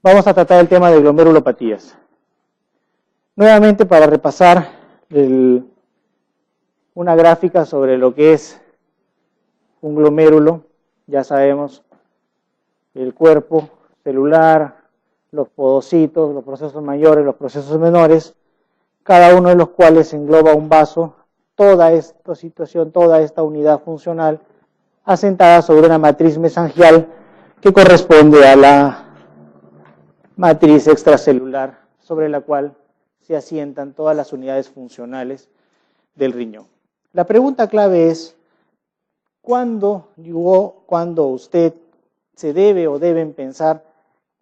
Vamos a tratar el tema de glomerulopatías. Nuevamente para repasar una gráfica sobre lo que es un glomérulo. Ya sabemos el cuerpo celular, los podocitos, los procesos mayores, los procesos menores, cada uno de los cuales engloba un vaso, toda esta situación, toda esta unidad funcional asentada sobre una matriz mesangial que corresponde a la matriz extracelular sobre la cual se asientan todas las unidades funcionales del riñón. La pregunta clave es, ¿cuándo usted se debe o deben pensar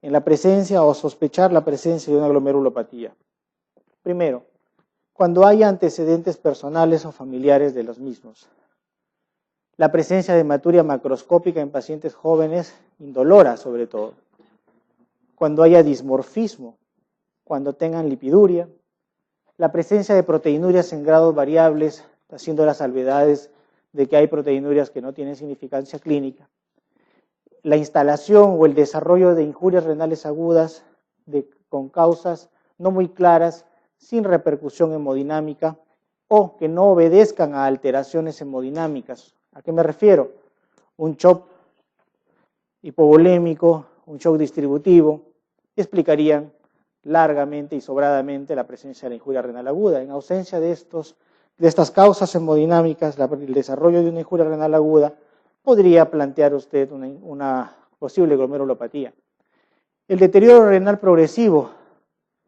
en la presencia o sospechar la presencia de una glomerulopatía? Primero, cuando haya antecedentes personales o familiares de los mismos. La presencia de hematuria macroscópica en pacientes jóvenes, indolora sobre todo. Cuando haya dismorfismo, cuando tengan lipiduria. La presencia de proteinurias en grados variables, haciendo las salvedades de que hay proteinurias que no tienen significancia clínica. La instalación o el desarrollo de injurias renales agudas con causas no muy claras, sin repercusión hemodinámica o que no obedezcan a alteraciones hemodinámicas. ¿A qué me refiero? Un shock hipovolémico, un shock distributivo, explicarían largamente y sobradamente la presencia de la injuria renal aguda. En ausencia de estas causas hemodinámicas, el desarrollo de una injuria renal aguda, podría plantear usted una posible glomerulopatía. El deterioro renal progresivo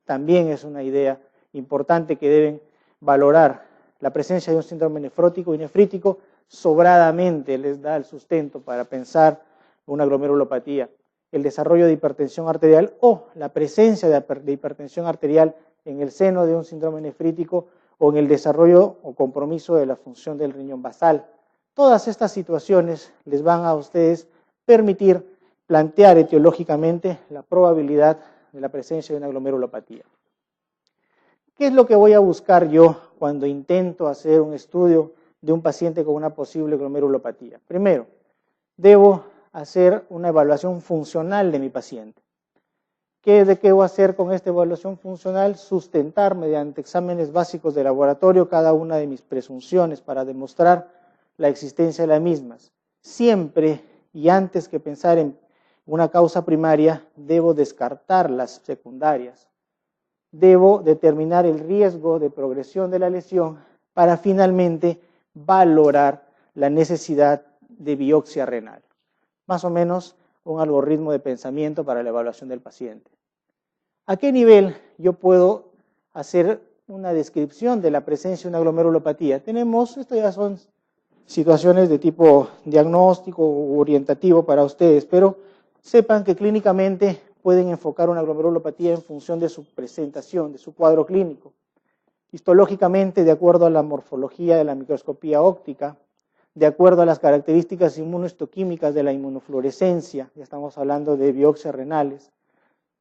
también es una idea importante que deben valorar. La presencia de un síndrome nefrótico y nefrítico sobradamente les da el sustento para pensar una glomerulopatía. El desarrollo de hipertensión arterial o la presencia de hipertensión arterial en el seno de un síndrome nefrítico o en el desarrollo o compromiso de la función del riñón basal. Todas estas situaciones les van a ustedes permitir plantear etiológicamente la probabilidad de la presencia de una glomerulopatía. ¿Qué es lo que voy a buscar yo cuando intento hacer un estudio de un paciente con una posible glomerulopatía? Primero, debo hacer una evaluación funcional de mi paciente. ¿Qué voy a hacer con esta evaluación funcional? Sustentar mediante exámenes básicos de laboratorio cada una de mis presunciones para demostrar la existencia de las mismas. Siempre y antes que pensar en una causa primaria, debo descartar las secundarias. Debo determinar el riesgo de progresión de la lesión para finalmente valorar la necesidad de biopsia renal. Más o menos un algoritmo de pensamiento para la evaluación del paciente. ¿A qué nivel yo puedo hacer una descripción de la presencia de una glomerulopatía? Esto ya son situaciones de tipo diagnóstico o orientativo para ustedes, pero sepan que clínicamente pueden enfocar una glomerulopatía en función de su presentación, de su cuadro clínico. Histológicamente, de acuerdo a la morfología de la microscopía óptica, de acuerdo a las características inmunohistoquímicas de la inmunofluorescencia, ya estamos hablando de biopsias renales,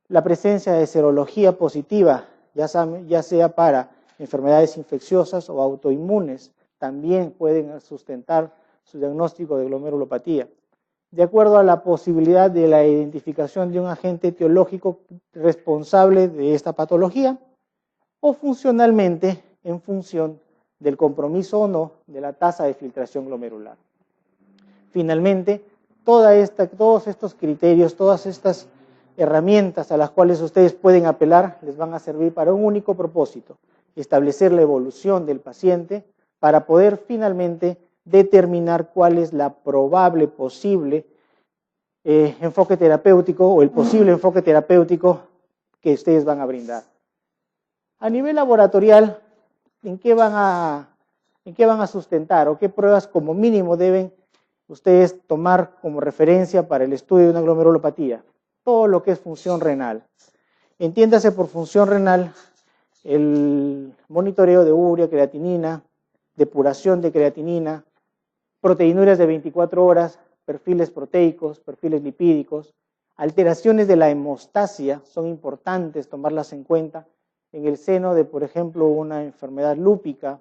la presencia de serología positiva, ya sea para enfermedades infecciosas o autoinmunes, también pueden sustentar su diagnóstico de glomerulopatía. De acuerdo a la posibilidad de la identificación de un agente etiológico responsable de esta patología, o funcionalmente en función del compromiso o no de la tasa de filtración glomerular. Finalmente, todos estos criterios, todas estas herramientas a las cuales ustedes pueden apelar, les van a servir para un único propósito: establecer la evolución del paciente para poder finalmente determinar cuál es la probable posible enfoque terapéutico o el posible enfoque terapéutico que ustedes van a brindar. A nivel laboratorial, ¿en qué van a sustentar o qué pruebas como mínimo deben ustedes tomar como referencia para el estudio de una glomerulopatía? Todo lo que es función renal. Entiéndase por función renal el monitoreo de urea, creatinina, depuración de creatinina, proteinurias de 24 horas, perfiles proteicos, perfiles lipídicos, alteraciones de la hemostasia, son importantes tomarlas en cuenta en el seno de, por ejemplo, una enfermedad lúpica,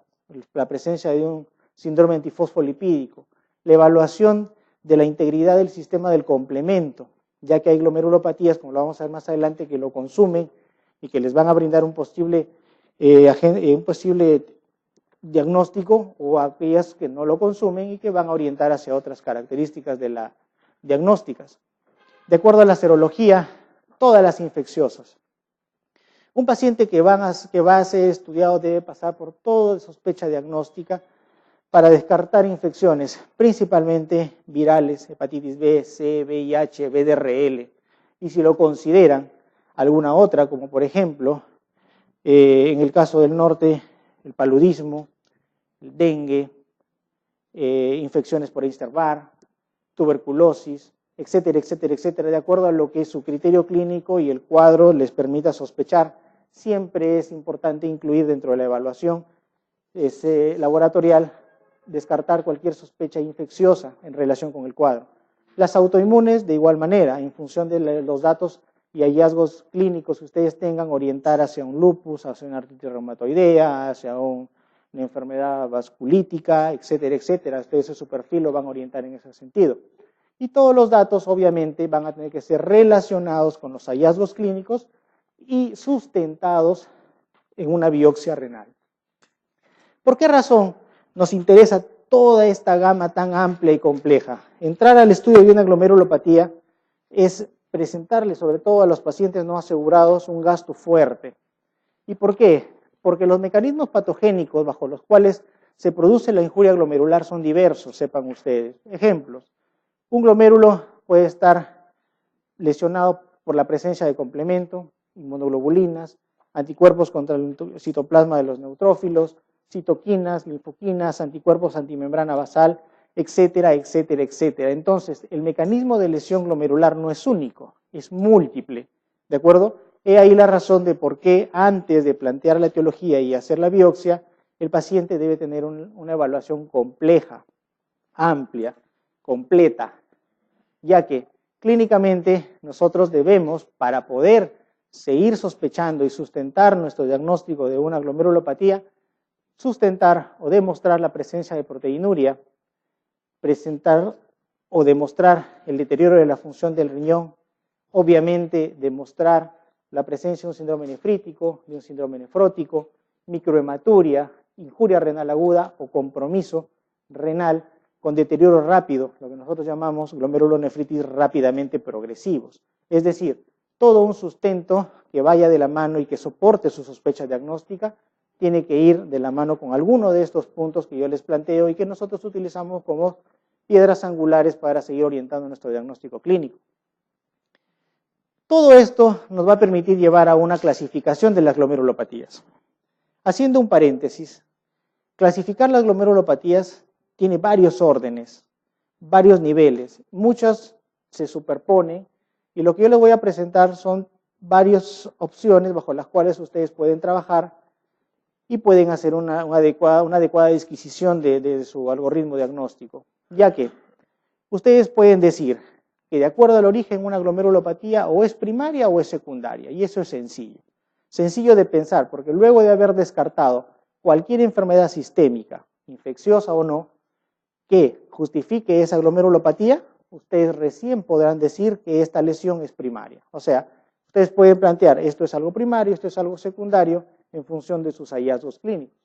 la presencia de un síndrome antifosfolipídico, la evaluación de la integridad del sistema del complemento, ya que hay glomerulopatías, como lo vamos a ver más adelante, que lo consumen y que les van a brindar un posible diagnóstico, o aquellas que no lo consumen y que van a orientar hacia otras características de las diagnósticas. De acuerdo a la serología, todas las infecciosas. Un paciente que va a ser estudiado debe pasar por toda sospecha diagnóstica para descartar infecciones, principalmente virales, hepatitis B, C, VIH, VDRL, y si lo consideran alguna otra, como por ejemplo, en el caso del norte, el paludismo, el dengue, infecciones por Epstein-Barr, tuberculosis, etcétera, etcétera, etcétera, de acuerdo a lo que su criterio clínico y el cuadro les permita sospechar. Siempre es importante incluir dentro de la evaluación laboratorial, descartar cualquier sospecha infecciosa en relación con el cuadro. Las autoinmunes, de igual manera, en función de los datos y hallazgos clínicos que ustedes tengan, orientar hacia un lupus, hacia una artritis reumatoidea, hacia una enfermedad vasculítica, etcétera, etcétera. Ustedes en su perfil lo van a orientar en ese sentido. Y todos los datos, obviamente, van a tener que ser relacionados con los hallazgos clínicos y sustentados en una biopsia renal. ¿Por qué razón nos interesa toda esta gama tan amplia y compleja? Entrar al estudio de una glomerulopatía es presentarle, sobre todo a los pacientes no asegurados, un gasto fuerte. ¿Y por qué? Porque los mecanismos patogénicos bajo los cuales se produce la injuria glomerular son diversos, sepan ustedes. Ejemplos: un glomérulo puede estar lesionado por la presencia de complemento, inmunoglobulinas, anticuerpos contra el citoplasma de los neutrófilos, citoquinas, linfoquinas, anticuerpos antimembrana basal, etcétera, etcétera, etcétera. Entonces, el mecanismo de lesión glomerular no es único, es múltiple, ¿de acuerdo? He ahí la razón de por qué antes de plantear la etiología y hacer la biopsia, el paciente debe tener una evaluación compleja, amplia, completa, ya que clínicamente nosotros debemos, para poder seguir sospechando y sustentar nuestro diagnóstico de una glomerulopatía, sustentar o demostrar la presencia de proteinuria, presentar o demostrar el deterioro de la función del riñón, obviamente demostrar la presencia de un síndrome nefrítico, de un síndrome nefrótico, microhematuria, injuria renal aguda o compromiso renal con deterioro rápido, lo que nosotros llamamos glomerulonefritis rápidamente progresivos. Es decir, todo un sustento que vaya de la mano y que soporte su sospecha diagnóstica tiene que ir de la mano con alguno de estos puntos que yo les planteo y que nosotros utilizamos como piedras angulares para seguir orientando nuestro diagnóstico clínico. Todo esto nos va a permitir llevar a una clasificación de las glomerulopatías. Haciendo un paréntesis, clasificar las glomerulopatías tiene varios órdenes, varios niveles, muchas se superponen y lo que yo les voy a presentar son varias opciones bajo las cuales ustedes pueden trabajar y pueden hacer una adecuada disquisición de su algoritmo diagnóstico, ya que ustedes pueden decir que de acuerdo al origen una glomerulopatía o es primaria o es secundaria, y eso es sencillo de pensar, porque luego de haber descartado cualquier enfermedad sistémica, infecciosa o no, que justifique esa glomerulopatía, ustedes recién podrán decir que esta lesión es primaria. O sea, ustedes pueden plantear, esto es algo primario, esto es algo secundario, en función de sus hallazgos clínicos.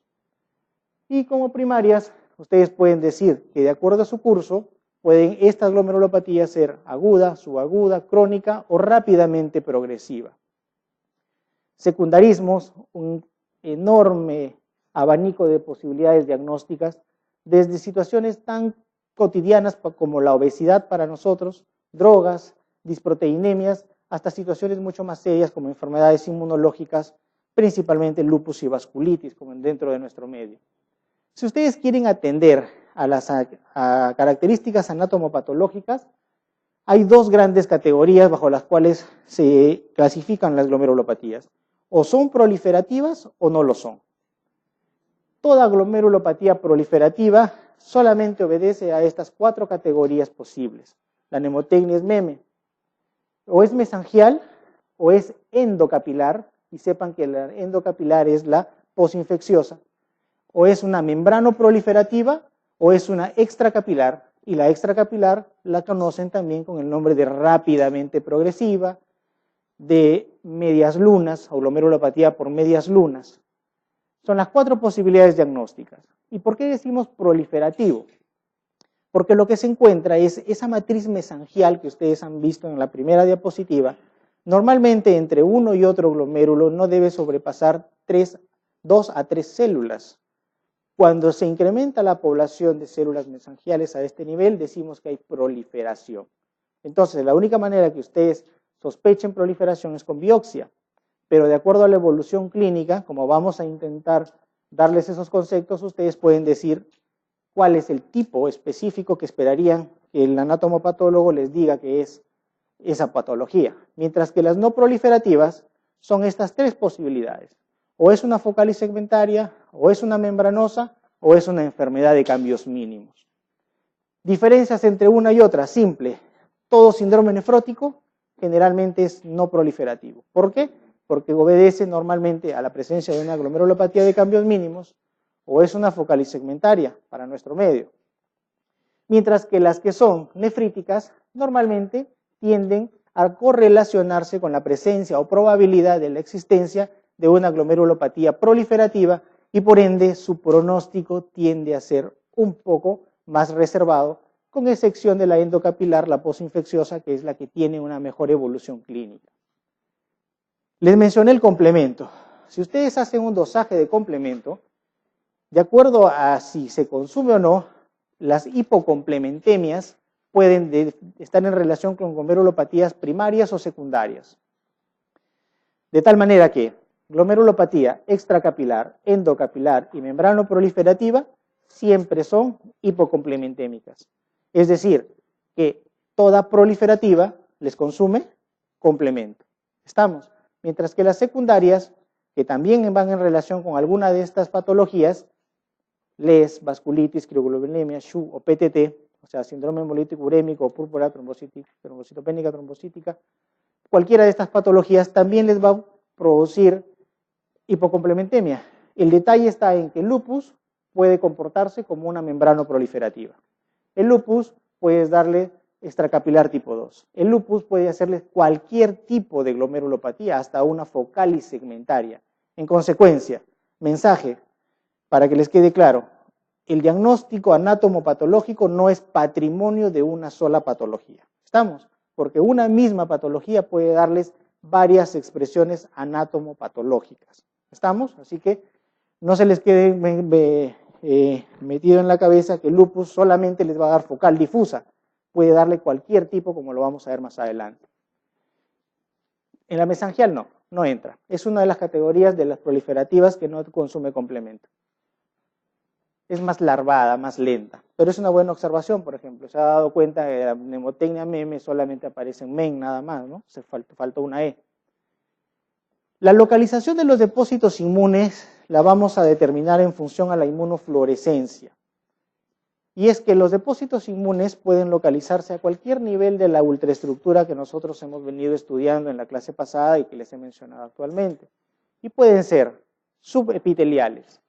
Y como primarias, ustedes pueden decir que de acuerdo a su curso, pueden estas glomerulopatías ser aguda, subaguda, crónica o rápidamente progresiva. Secundarismos, un enorme abanico de posibilidades diagnósticas, desde situaciones tan cotidianas como la obesidad para nosotros, drogas, disproteinemias, hasta situaciones mucho más serias como enfermedades inmunológicas, principalmente lupus y vasculitis, como dentro de nuestro medio. Si ustedes quieren atender a las características anatomopatológicas, hay dos grandes categorías bajo las cuales se clasifican las glomerulopatías. O son proliferativas o no lo son. Toda glomerulopatía proliferativa solamente obedece a estas cuatro categorías posibles. La mnemotecnia es meme. O es mesangial o es endocapilar, y sepan que la endocapilar es la posinfecciosa. O es una membrano proliferativa o es una extracapilar, y la extracapilar la conocen también con el nombre de rápidamente progresiva, de medias lunas o glomerulopatía por medias lunas. Son las 4 posibilidades diagnósticas. ¿Y por qué decimos proliferativo? Porque lo que se encuentra es esa matriz mesangial que ustedes han visto en la primera diapositiva. Normalmente entre uno y otro glomérulo no debe sobrepasar 2 a 3 células. Cuando se incrementa la población de células mesangiales a este nivel, decimos que hay proliferación. Entonces, la única manera que ustedes sospechen proliferación es con biopsia, pero de acuerdo a la evolución clínica, como vamos a intentar darles esos conceptos, ustedes pueden decir cuál es el tipo específico que esperarían que el anatomopatólogo les diga que es esa patología. Mientras que las no proliferativas son estas 3 posibilidades. O es una focalis segmentaria, o es una membranosa, o es una enfermedad de cambios mínimos. Diferencias entre una y otra, simple. Todo síndrome nefrótico generalmente es no proliferativo. ¿Por qué? Porque obedece normalmente a la presencia de una glomerulopatía de cambios mínimos, o es una focalis segmentaria para nuestro medio. Mientras que las que son nefríticas normalmente tienden a correlacionarse con la presencia o probabilidad de la existencia de una glomerulopatía proliferativa y por ende su pronóstico tiende a ser un poco más reservado, con excepción de la endocapilar, la posinfecciosa, que es la que tiene una mejor evolución clínica. Les mencioné el complemento. Si ustedes hacen un dosaje de complemento, de acuerdo a si se consume o no, las hipocomplementemias pueden estar en relación con glomerulopatías primarias o secundarias. De tal manera que glomerulopatía extracapilar, endocapilar y membrano proliferativa siempre son hipocomplementémicas. Es decir, que toda proliferativa les consume complemento. ¿Estamos? Mientras que las secundarias, que también van en relación con alguna de estas patologías, LES, vasculitis, crioglobulinemia, SHU o PTT, o sea, síndrome hemolítico urémico o púrpura trombocitopénica, trombocítica, cualquiera de estas patologías también les va a producir hipocomplementemia. El detalle está en que el lupus puede comportarse como una membrano proliferativa. El lupus puedes darle extracapilar tipo 2. El lupus puede hacerle cualquier tipo de glomerulopatía, hasta una focalis segmentaria. En consecuencia, mensaje, para que les quede claro, el diagnóstico anatomopatológico no es patrimonio de una sola patología. ¿Estamos? Porque una misma patología puede darles varias expresiones anatomopatológicas. ¿Estamos? Así que no se les quede metido en la cabeza que el lupus solamente les va a dar focal difusa. Puede darle cualquier tipo, como lo vamos a ver más adelante. En la mesangial no entra. Es una de las categorías de las proliferativas que no consume complemento. Es más larvada, más lenta, pero es una buena observación, por ejemplo. Se ha dado cuenta que la mnemotecnia meme solamente aparece en men nada más, ¿no? Se faltó una E. La localización de los depósitos inmunes la vamos a determinar en función a la inmunofluorescencia. Y es que los depósitos inmunes pueden localizarse a cualquier nivel de la ultraestructura que nosotros hemos venido estudiando en la clase pasada y que les he mencionado actualmente. Y pueden ser subepiteliales.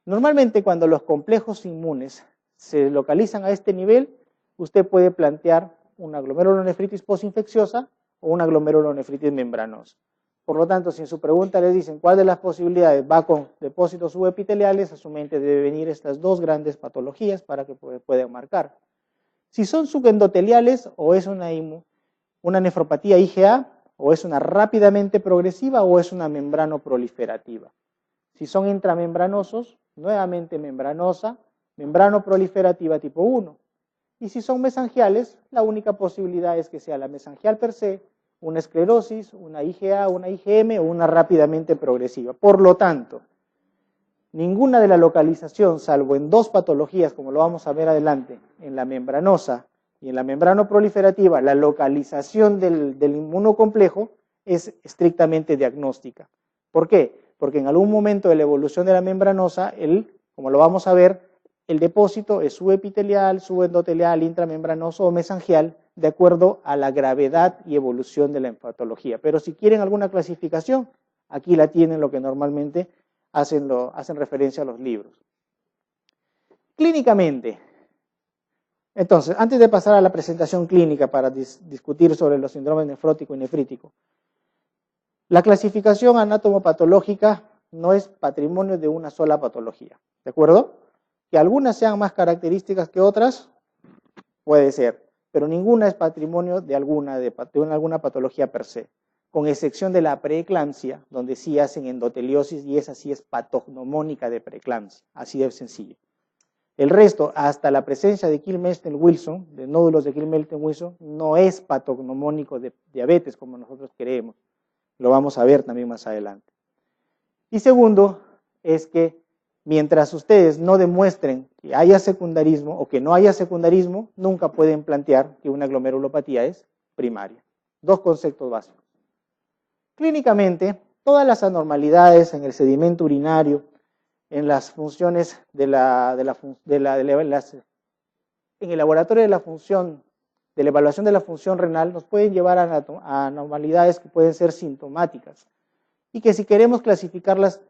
Normalmente cuando los complejos inmunes se localizan a este nivel, usted puede plantear una glomerulonefritis posinfecciosa o una glomerulonefritis membranosa. Por lo tanto, si en su pregunta les dicen cuál de las posibilidades va con depósitos subepiteliales, a su mente debe venir estas 2 grandes patologías para que puedan marcar. Si son subendoteliales o es una nefropatía IgA, o es una rápidamente progresiva o es una membrano proliferativa. Si son intramembranosos, nuevamente membranosa, membrano proliferativa tipo 1. Y si son mesangiales, la única posibilidad es que sea la mesangial per se, una esclerosis, una IgA, una IgM o una rápidamente progresiva. Por lo tanto, ninguna de la localización, salvo en 2 patologías, como lo vamos a ver adelante, en la membranosa y en la membrano proliferativa, la localización del inmunocomplejo es estrictamente diagnóstica. ¿Por qué? Porque en algún momento de la evolución de la membranosa, como lo vamos a ver, el depósito es subepitelial, subendotelial, intramembranoso o mesangial, de acuerdo a la gravedad y evolución de la patología. Pero si quieren alguna clasificación, aquí la tienen, lo que normalmente hacen referencia a los libros. Clínicamente, Entonces, antes de pasar a la presentación clínica para discutir sobre los síndromes nefrótico y nefrítico, la clasificación anatomopatológica no es patrimonio de una sola patología, ¿de acuerdo? Que algunas sean más características que otras, puede ser, pero ninguna es patrimonio de alguna patología per se, con excepción de la preeclampsia, donde sí hacen endoteliosis y esa sí es patognomónica de preeclampsia, así de sencillo. El resto, hasta la presencia de Kilmelten-Wilson, de nódulos de Kilmelten-Wilson, no es patognomónico de diabetes como nosotros creemos. Lo vamos a ver también más adelante. Y segundo, es que mientras ustedes no demuestren que haya secundarismo o que no haya secundarismo, nunca pueden plantear que una glomerulopatía es primaria. Dos conceptos básicos. Clínicamente, todas las anormalidades en el sedimento urinario, en las funciones en el laboratorio de la función, de la evaluación de la función renal, nos pueden llevar a anormalidades que pueden ser sintomáticas y que si queremos clasificarlas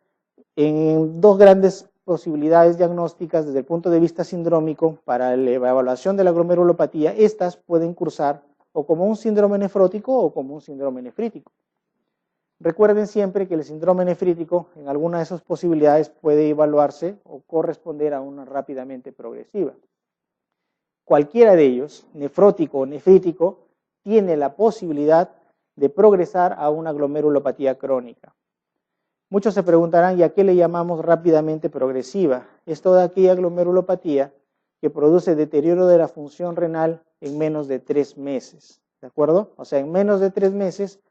en dos grandes posibilidades diagnósticas desde el punto de vista sindrómico para la evaluación de la glomerulopatía, estas pueden cursar o como un síndrome nefrótico o como un síndrome nefrítico. Recuerden siempre que el síndrome nefrítico en alguna de esas posibilidades puede evaluarse o corresponder a una rápidamente progresiva. Cualquiera de ellos, nefrótico o nefrítico, tiene la posibilidad de progresar a una glomerulopatía crónica. Muchos se preguntarán, ¿y a qué le llamamos rápidamente progresiva? Es toda aquella glomerulopatía que produce deterioro de la función renal en menos de 3 meses, ¿de acuerdo? O sea, en menos de 3 meses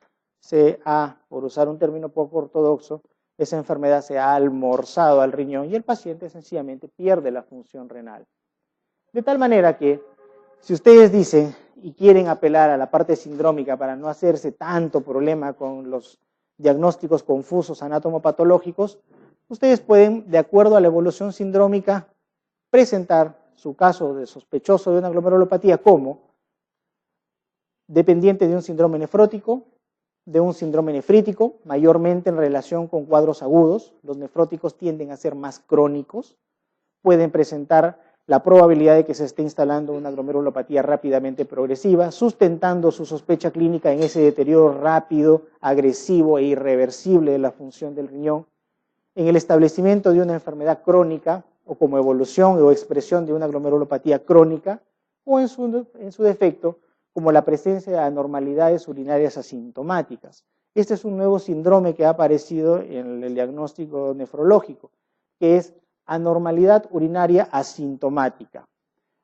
por usar un término poco ortodoxo, esa enfermedad se ha almorzado al riñón y el paciente sencillamente pierde la función renal. De tal manera que, si ustedes dicen y quieren apelar a la parte sindrómica para no hacerse tanto problema con los diagnósticos confusos anatomopatológicos, ustedes pueden, de acuerdo a la evolución sindrómica, presentar su caso de sospechoso de una glomerulopatía como dependiente de un síndrome nefrótico, de un síndrome nefrítico, mayormente en relación con cuadros agudos. Los nefróticos tienden a ser más crónicos, pueden presentar la probabilidad de que se esté instalando una glomerulopatía rápidamente progresiva, sustentando su sospecha clínica en ese deterioro rápido, agresivo e irreversible de la función del riñón, en el establecimiento de una enfermedad crónica o como evolución o expresión de una glomerulopatía crónica, o en su defecto, como la presencia de anormalidades urinarias asintomáticas. Este es un nuevo síndrome que ha aparecido en el diagnóstico nefrológico, que es anormalidad urinaria asintomática.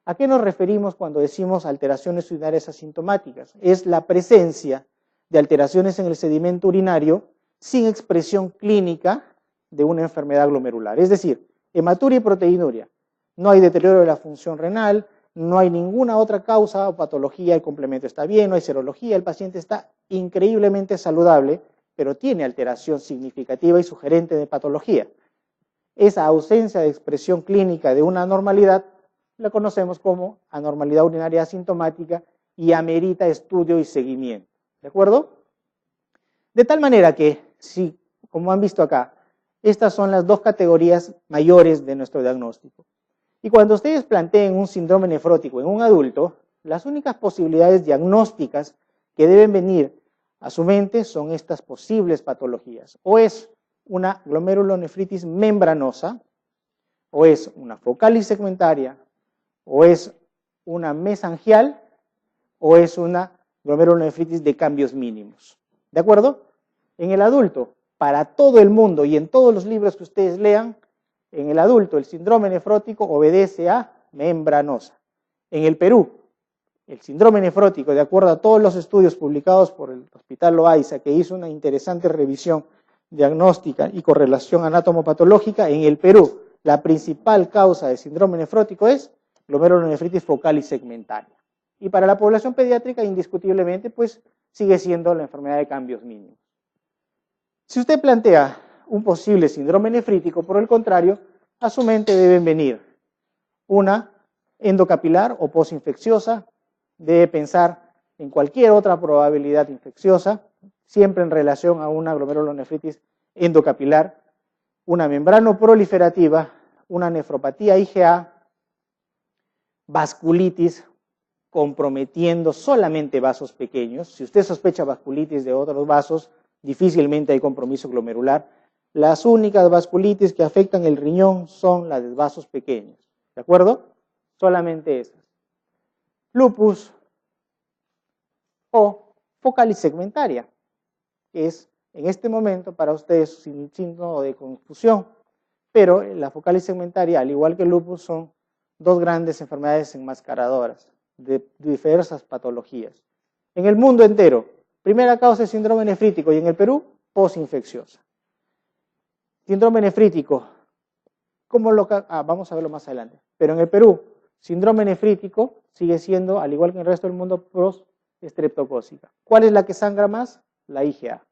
¿A qué nos referimos cuando decimos alteraciones urinarias asintomáticas? Es la presencia de alteraciones en el sedimento urinario sin expresión clínica de una enfermedad glomerular. Es decir, hematuria y proteinuria. No hay deterioro de la función renal, no hay ninguna otra causa o patología, el complemento está bien, no hay serología, el paciente está increíblemente saludable, pero tiene alteración significativa y sugerente de patología. Esa ausencia de expresión clínica de una anormalidad la conocemos como anormalidad urinaria asintomática y amerita estudio y seguimiento. ¿De acuerdo? De tal manera que, si, como han visto acá, estas son las dos categorías mayores de nuestro diagnóstico. Y cuando ustedes planteen un síndrome nefrótico en un adulto, las únicas posibilidades diagnósticas que deben venir a su mente son estas posibles patologías. O es una glomerulonefritis membranosa, o es una focalis segmentaria, o es una mesangial, o es una glomerulonefritis de cambios mínimos. ¿De acuerdo? En el adulto, para todo el mundo y en todos los libros que ustedes lean, en el adulto el síndrome nefrótico obedece a membranosa. En el Perú, el síndrome nefrótico, de acuerdo a todos los estudios publicados por el Hospital Loaiza, que hizo una interesante revisión diagnóstica y correlación anatomopatológica, en el Perú la principal causa de síndrome nefrótico es glomerulonefritis focalis segmentaria. Y para la población pediátrica, indiscutiblemente, pues sigue siendo la enfermedad de cambios mínimos. Si usted plantea un posible síndrome nefrítico, por el contrario, a su mente deben venir una endocapilar o posinfecciosa, debe pensar en cualquier otra probabilidad infecciosa, siempre en relación a una glomerulonefritis endocapilar, una membrano proliferativa, una nefropatía IgA, vasculitis comprometiendo solamente vasos pequeños. Si usted sospecha vasculitis de otros vasos, difícilmente hay compromiso glomerular. Las únicas vasculitis que afectan el riñón son las de vasos pequeños. ¿De acuerdo? Solamente esas. Lupus o focalis segmentaria, que es en este momento para ustedes sin signo de confusión, pero la focalis segmentaria, al igual que el lupus, son dos grandes enfermedades enmascaradoras de diversas patologías. En el mundo entero, primera causa es síndrome nefrítico y en el Perú, posinfecciosa. Síndrome nefrítico, vamos a verlo más adelante, pero en el Perú, síndrome nefrítico sigue siendo, al igual que en el resto del mundo, prostreptocócica. ¿Cuál es la que sangra más? La IgA.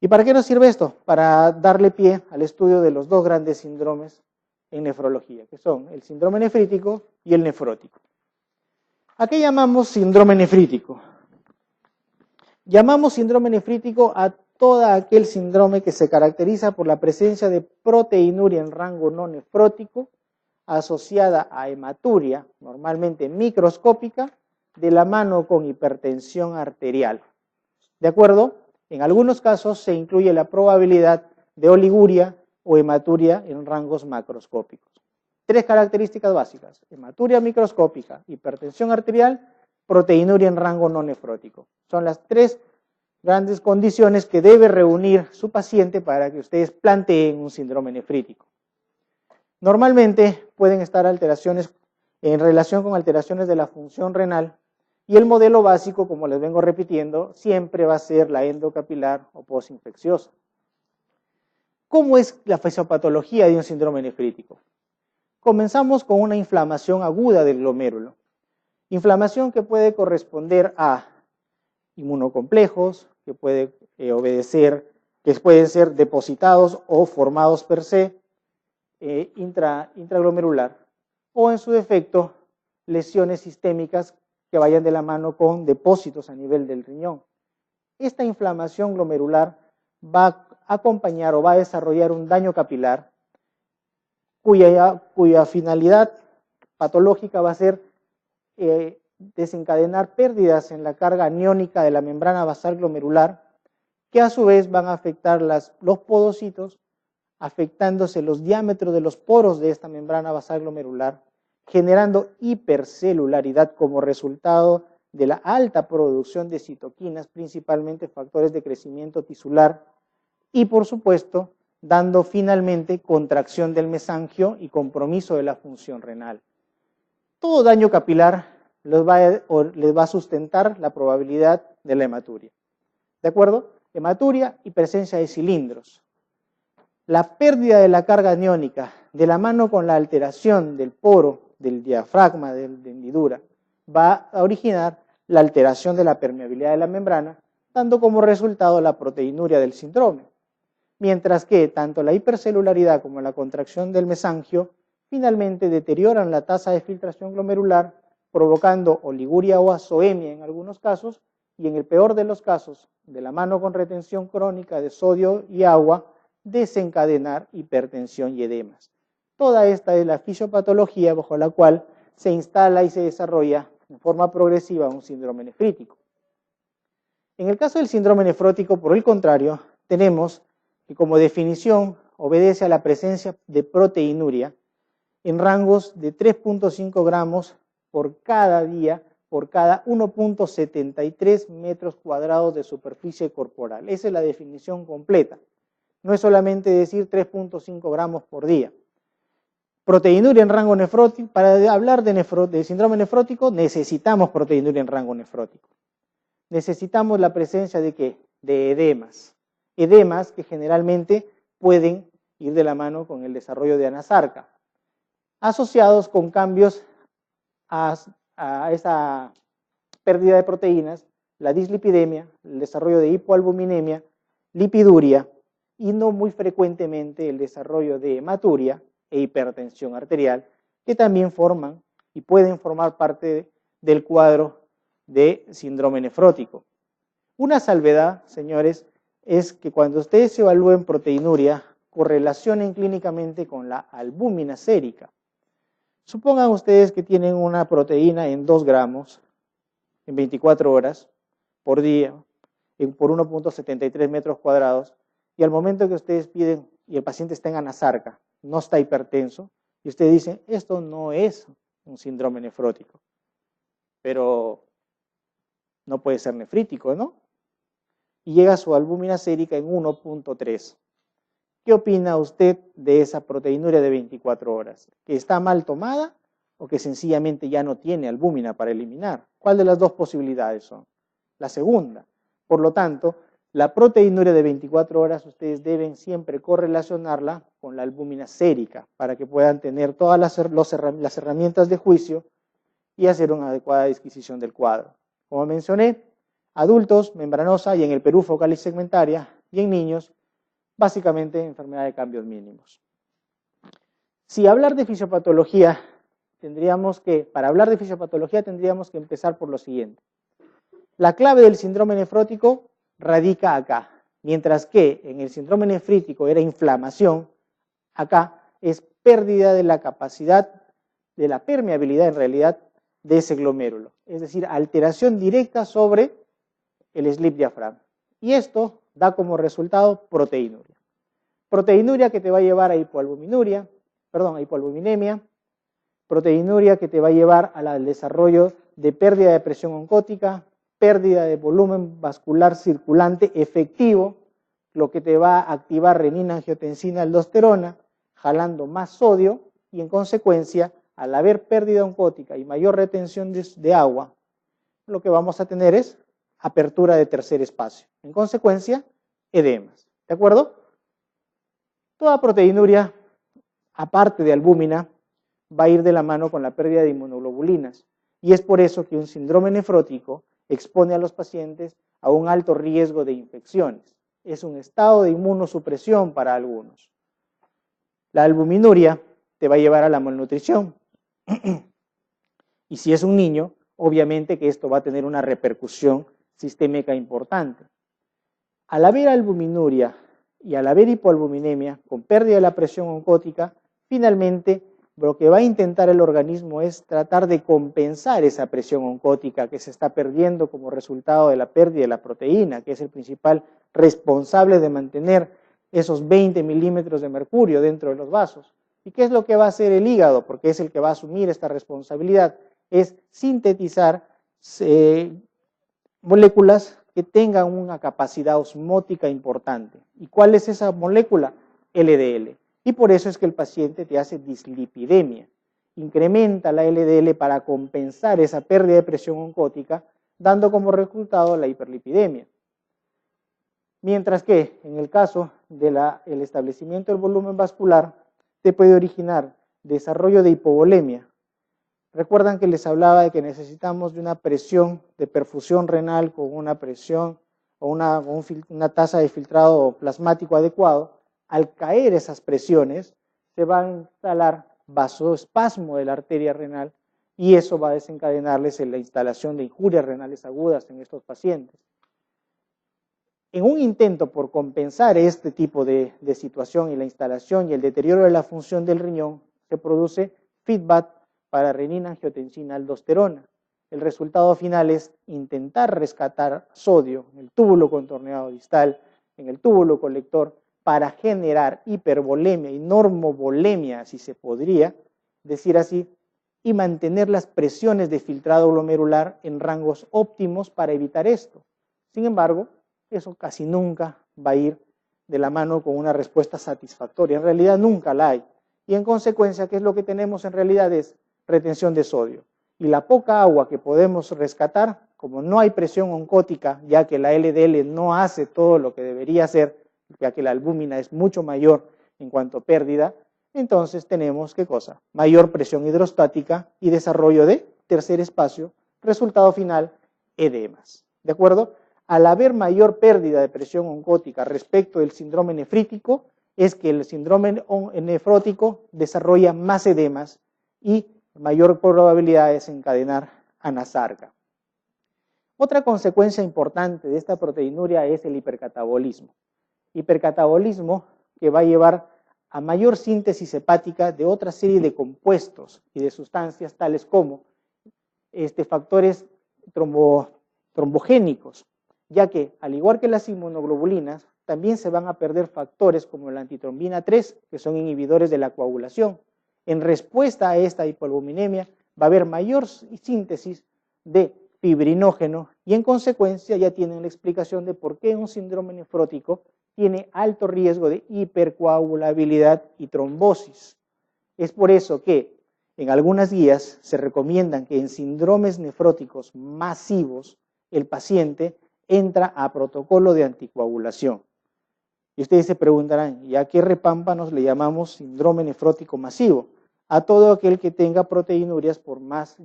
¿Y para qué nos sirve esto? Para darle pie al estudio de los dos grandes síndromes en nefrología, que son el síndrome nefrítico y el nefrótico. ¿A qué llamamos síndrome nefrítico? Llamamos síndrome nefrítico a todo aquel síndrome que se caracteriza por la presencia de proteinuria en rango no nefrótico asociada a hematuria, normalmente microscópica, de la mano con hipertensión arterial. ¿De acuerdo? En algunos casos se incluye la probabilidad de oliguria o hematuria en rangos macroscópicos. Tres características básicas: hematuria microscópica, hipertensión arterial, proteinuria en rango no nefrótico. Son las tres grandes condiciones que debe reunir su paciente para que ustedes planteen un síndrome nefrítico. Normalmente pueden estar alteraciones en relación con alteraciones de la función renal y el modelo básico, como les vengo repitiendo, siempre va a ser la endocapilar o posinfecciosa. ¿Cómo es la fisiopatología de un síndrome nefrítico? Comenzamos con una inflamación aguda del glomérulo. Inflamación que puede corresponder a inmunocomplejos, que pueden ser depositados o formados per se, intraglomerular, o en su defecto, lesiones sistémicas que vayan de la mano con depósitos a nivel del riñón. Esta inflamación glomerular va a acompañar o va a desarrollar un daño capilar cuya finalidad patológica va a ser desencadenar pérdidas en la carga aniónica de la membrana basal glomerular, que a su vez van a afectar los podocitos, afectándose los diámetros de los poros de esta membrana basal glomerular, generando hipercelularidad como resultado de la alta producción de citoquinas, principalmente factores de crecimiento tisular, y por supuesto, dando finalmente contracción del mesangio y compromiso de la función renal. Todo daño capilar les va a sustentar la probabilidad de la hematuria. ¿De acuerdo? Hematuria y presencia de cilindros. La pérdida de la carga aniónica de la mano con la alteración del poro, del diafragma, de hendidura, va a originar la alteración de la permeabilidad de la membrana, dando como resultado la proteinuria del síndrome. Mientras que tanto la hipercelularidad como la contracción del mesangio finalmente deterioran la tasa de filtración glomerular, provocando oliguria o azoemia en algunos casos, y en el peor de los casos, de la mano con retención crónica de sodio y agua, desencadenar hipertensión y edemas. Toda esta es la fisiopatología bajo la cual se instala y se desarrolla en forma progresiva un síndrome nefrítico. En el caso del síndrome nefrótico, por el contrario, tenemos que como definición obedece a la presencia de proteinuria en rangos de 3.5 gramos por cada día por cada 1.73 metros cuadrados de superficie corporal. Esa es la definición completa. No es solamente decir 3.5 gramos por día. Proteinuria en rango nefrótico. Para hablar de síndrome nefrótico necesitamos proteinuria en rango nefrótico. Necesitamos la presencia de ¿qué? De edemas. Edemas que generalmente pueden ir de la mano con el desarrollo de anasarca, asociados con cambios a esa pérdida de proteínas, la dislipidemia, el desarrollo de hipoalbuminemia, lipiduria y no muy frecuentemente el desarrollo de hematuria e hipertensión arterial, que también forman y pueden formar parte del cuadro de síndrome nefrótico. Una salvedad, señores, es que cuando ustedes evalúen proteinuria, correlacionen clínicamente con la albúmina sérica. Supongan ustedes que tienen una proteína en 2 gramos en 24 horas por día, por 1.73 metros cuadrados, y al momento que ustedes piden y el paciente está en anasarca, no está hipertenso, y ustedes dicen, esto no es un síndrome nefrótico, pero no puede ser nefrítico, ¿no? Y llega su albúmina sérica en 1.3. ¿Qué opina usted de esa proteinuria de 24 horas? ¿Que está mal tomada o que sencillamente ya no tiene albúmina para eliminar? ¿Cuál de las dos posibilidades son? La segunda. Por lo tanto, la proteinuria de 24 horas ustedes deben siempre correlacionarla con la albúmina sérica para que puedan tener todas las herramientas de juicio y hacer una adecuada disquisición del cuadro. Como mencioné, adultos, membranosa, y en el Perú focal y segmentaria, y en niños, básicamente enfermedad de cambios mínimos. Si hablar de fisiopatología, para hablar de fisiopatología tendríamos que empezar por lo siguiente. La clave del síndrome nefrótico radica acá, mientras que en el síndrome nefrítico era inflamación, acá es pérdida de la capacidad, de la permeabilidad en realidad, de ese glomérulo, es decir, alteración directa sobre el slip diafragma. Y esto da como resultado proteinuria. Proteinuria que te va a llevar a hipoalbuminemia, proteinuria que te va a llevar al desarrollo de pérdida de presión oncótica, pérdida de volumen vascular circulante efectivo, lo que te va a activar renina, angiotensina, aldosterona, jalando más sodio y en consecuencia, al haber pérdida oncótica y mayor retención de agua, lo que vamos a tener es apertura de tercer espacio. En consecuencia, edemas. ¿De acuerdo? Toda proteinuria, aparte de albúmina, va a ir de la mano con la pérdida de inmunoglobulinas. Y es por eso que un síndrome nefrótico expone a los pacientes a un alto riesgo de infecciones. Es un estado de inmunosupresión para algunos. La albuminuria te va a llevar a la malnutrición. Y si es un niño, obviamente que esto va a tener una repercusión sistémica importante. Al haber albuminuria y al haber hipoalbuminemia, con pérdida de la presión oncótica, finalmente lo que va a intentar el organismo es tratar de compensar esa presión oncótica que se está perdiendo como resultado de la pérdida de la proteína, que es el principal responsable de mantener esos 20 milímetros de mercurio dentro de los vasos. ¿Y qué es lo que va a hacer el hígado? Porque es el que va a asumir esta responsabilidad, es sintetizar moléculas que tengan una capacidad osmótica importante. ¿Y cuál es esa molécula? LDL. Y por eso es que el paciente te hace dislipidemia. Incrementa la LDL para compensar esa pérdida de presión oncótica, dando como resultado la hiperlipidemia. Mientras que en el caso del establecimiento del volumen vascular, te puede originar desarrollo de hipovolemia. Recuerdan que les hablaba de que necesitamos de una presión de perfusión renal con una presión o una tasa de filtrado plasmático adecuado. Al caer esas presiones, se va a instalar vasoespasmo de la arteria renal y eso va a desencadenarles en la instalación de injurias renales agudas en estos pacientes. En un intento por compensar este tipo de situación y la instalación y el deterioro de la función del riñón, se produce feedback para renina, angiotensina, aldosterona. El resultado final es intentar rescatar sodio en el túbulo contorneado distal, en el túbulo colector, para generar hipervolemia y normovolemia, si se podría decir así, y mantener las presiones de filtrado glomerular en rangos óptimos para evitar esto. Sin embargo, eso casi nunca va a ir de la mano con una respuesta satisfactoria. En realidad nunca la hay. Y en consecuencia, ¿qué es lo que tenemos en realidad? Es retención de sodio. Y la poca agua que podemos rescatar, como no hay presión oncótica, ya que la LDL no hace todo lo que debería hacer, ya que la albúmina es mucho mayor en cuanto a pérdida, entonces tenemos, ¿qué cosa? Mayor presión hidrostática y desarrollo de tercer espacio, resultado final, edemas. ¿De acuerdo? Al haber mayor pérdida de presión oncótica respecto del síndrome nefrítico, es que el síndrome nefrótico desarrolla más edemas y mayor probabilidad de desencadenar anasarca. Otra consecuencia importante de esta proteinuria es el hipercatabolismo. Hipercatabolismo que va a llevar a mayor síntesis hepática de otra serie de compuestos y de sustancias tales como factores trombogénicos, ya que al igual que las inmunoglobulinas, también se van a perder factores como la antitrombina 3, que son inhibidores de la coagulación. En respuesta a esta hipoalbuminemia va a haber mayor síntesis de fibrinógeno y en consecuencia ya tienen la explicación de por qué un síndrome nefrótico tiene alto riesgo de hipercoagulabilidad y trombosis. Es por eso que en algunas guías se recomiendan que en síndromes nefróticos masivos el paciente entra a protocolo de anticoagulación. Y ustedes se preguntarán, ¿y a qué repámpanos le llamamos síndrome nefrótico masivo? A todo aquel que tenga proteinurias por más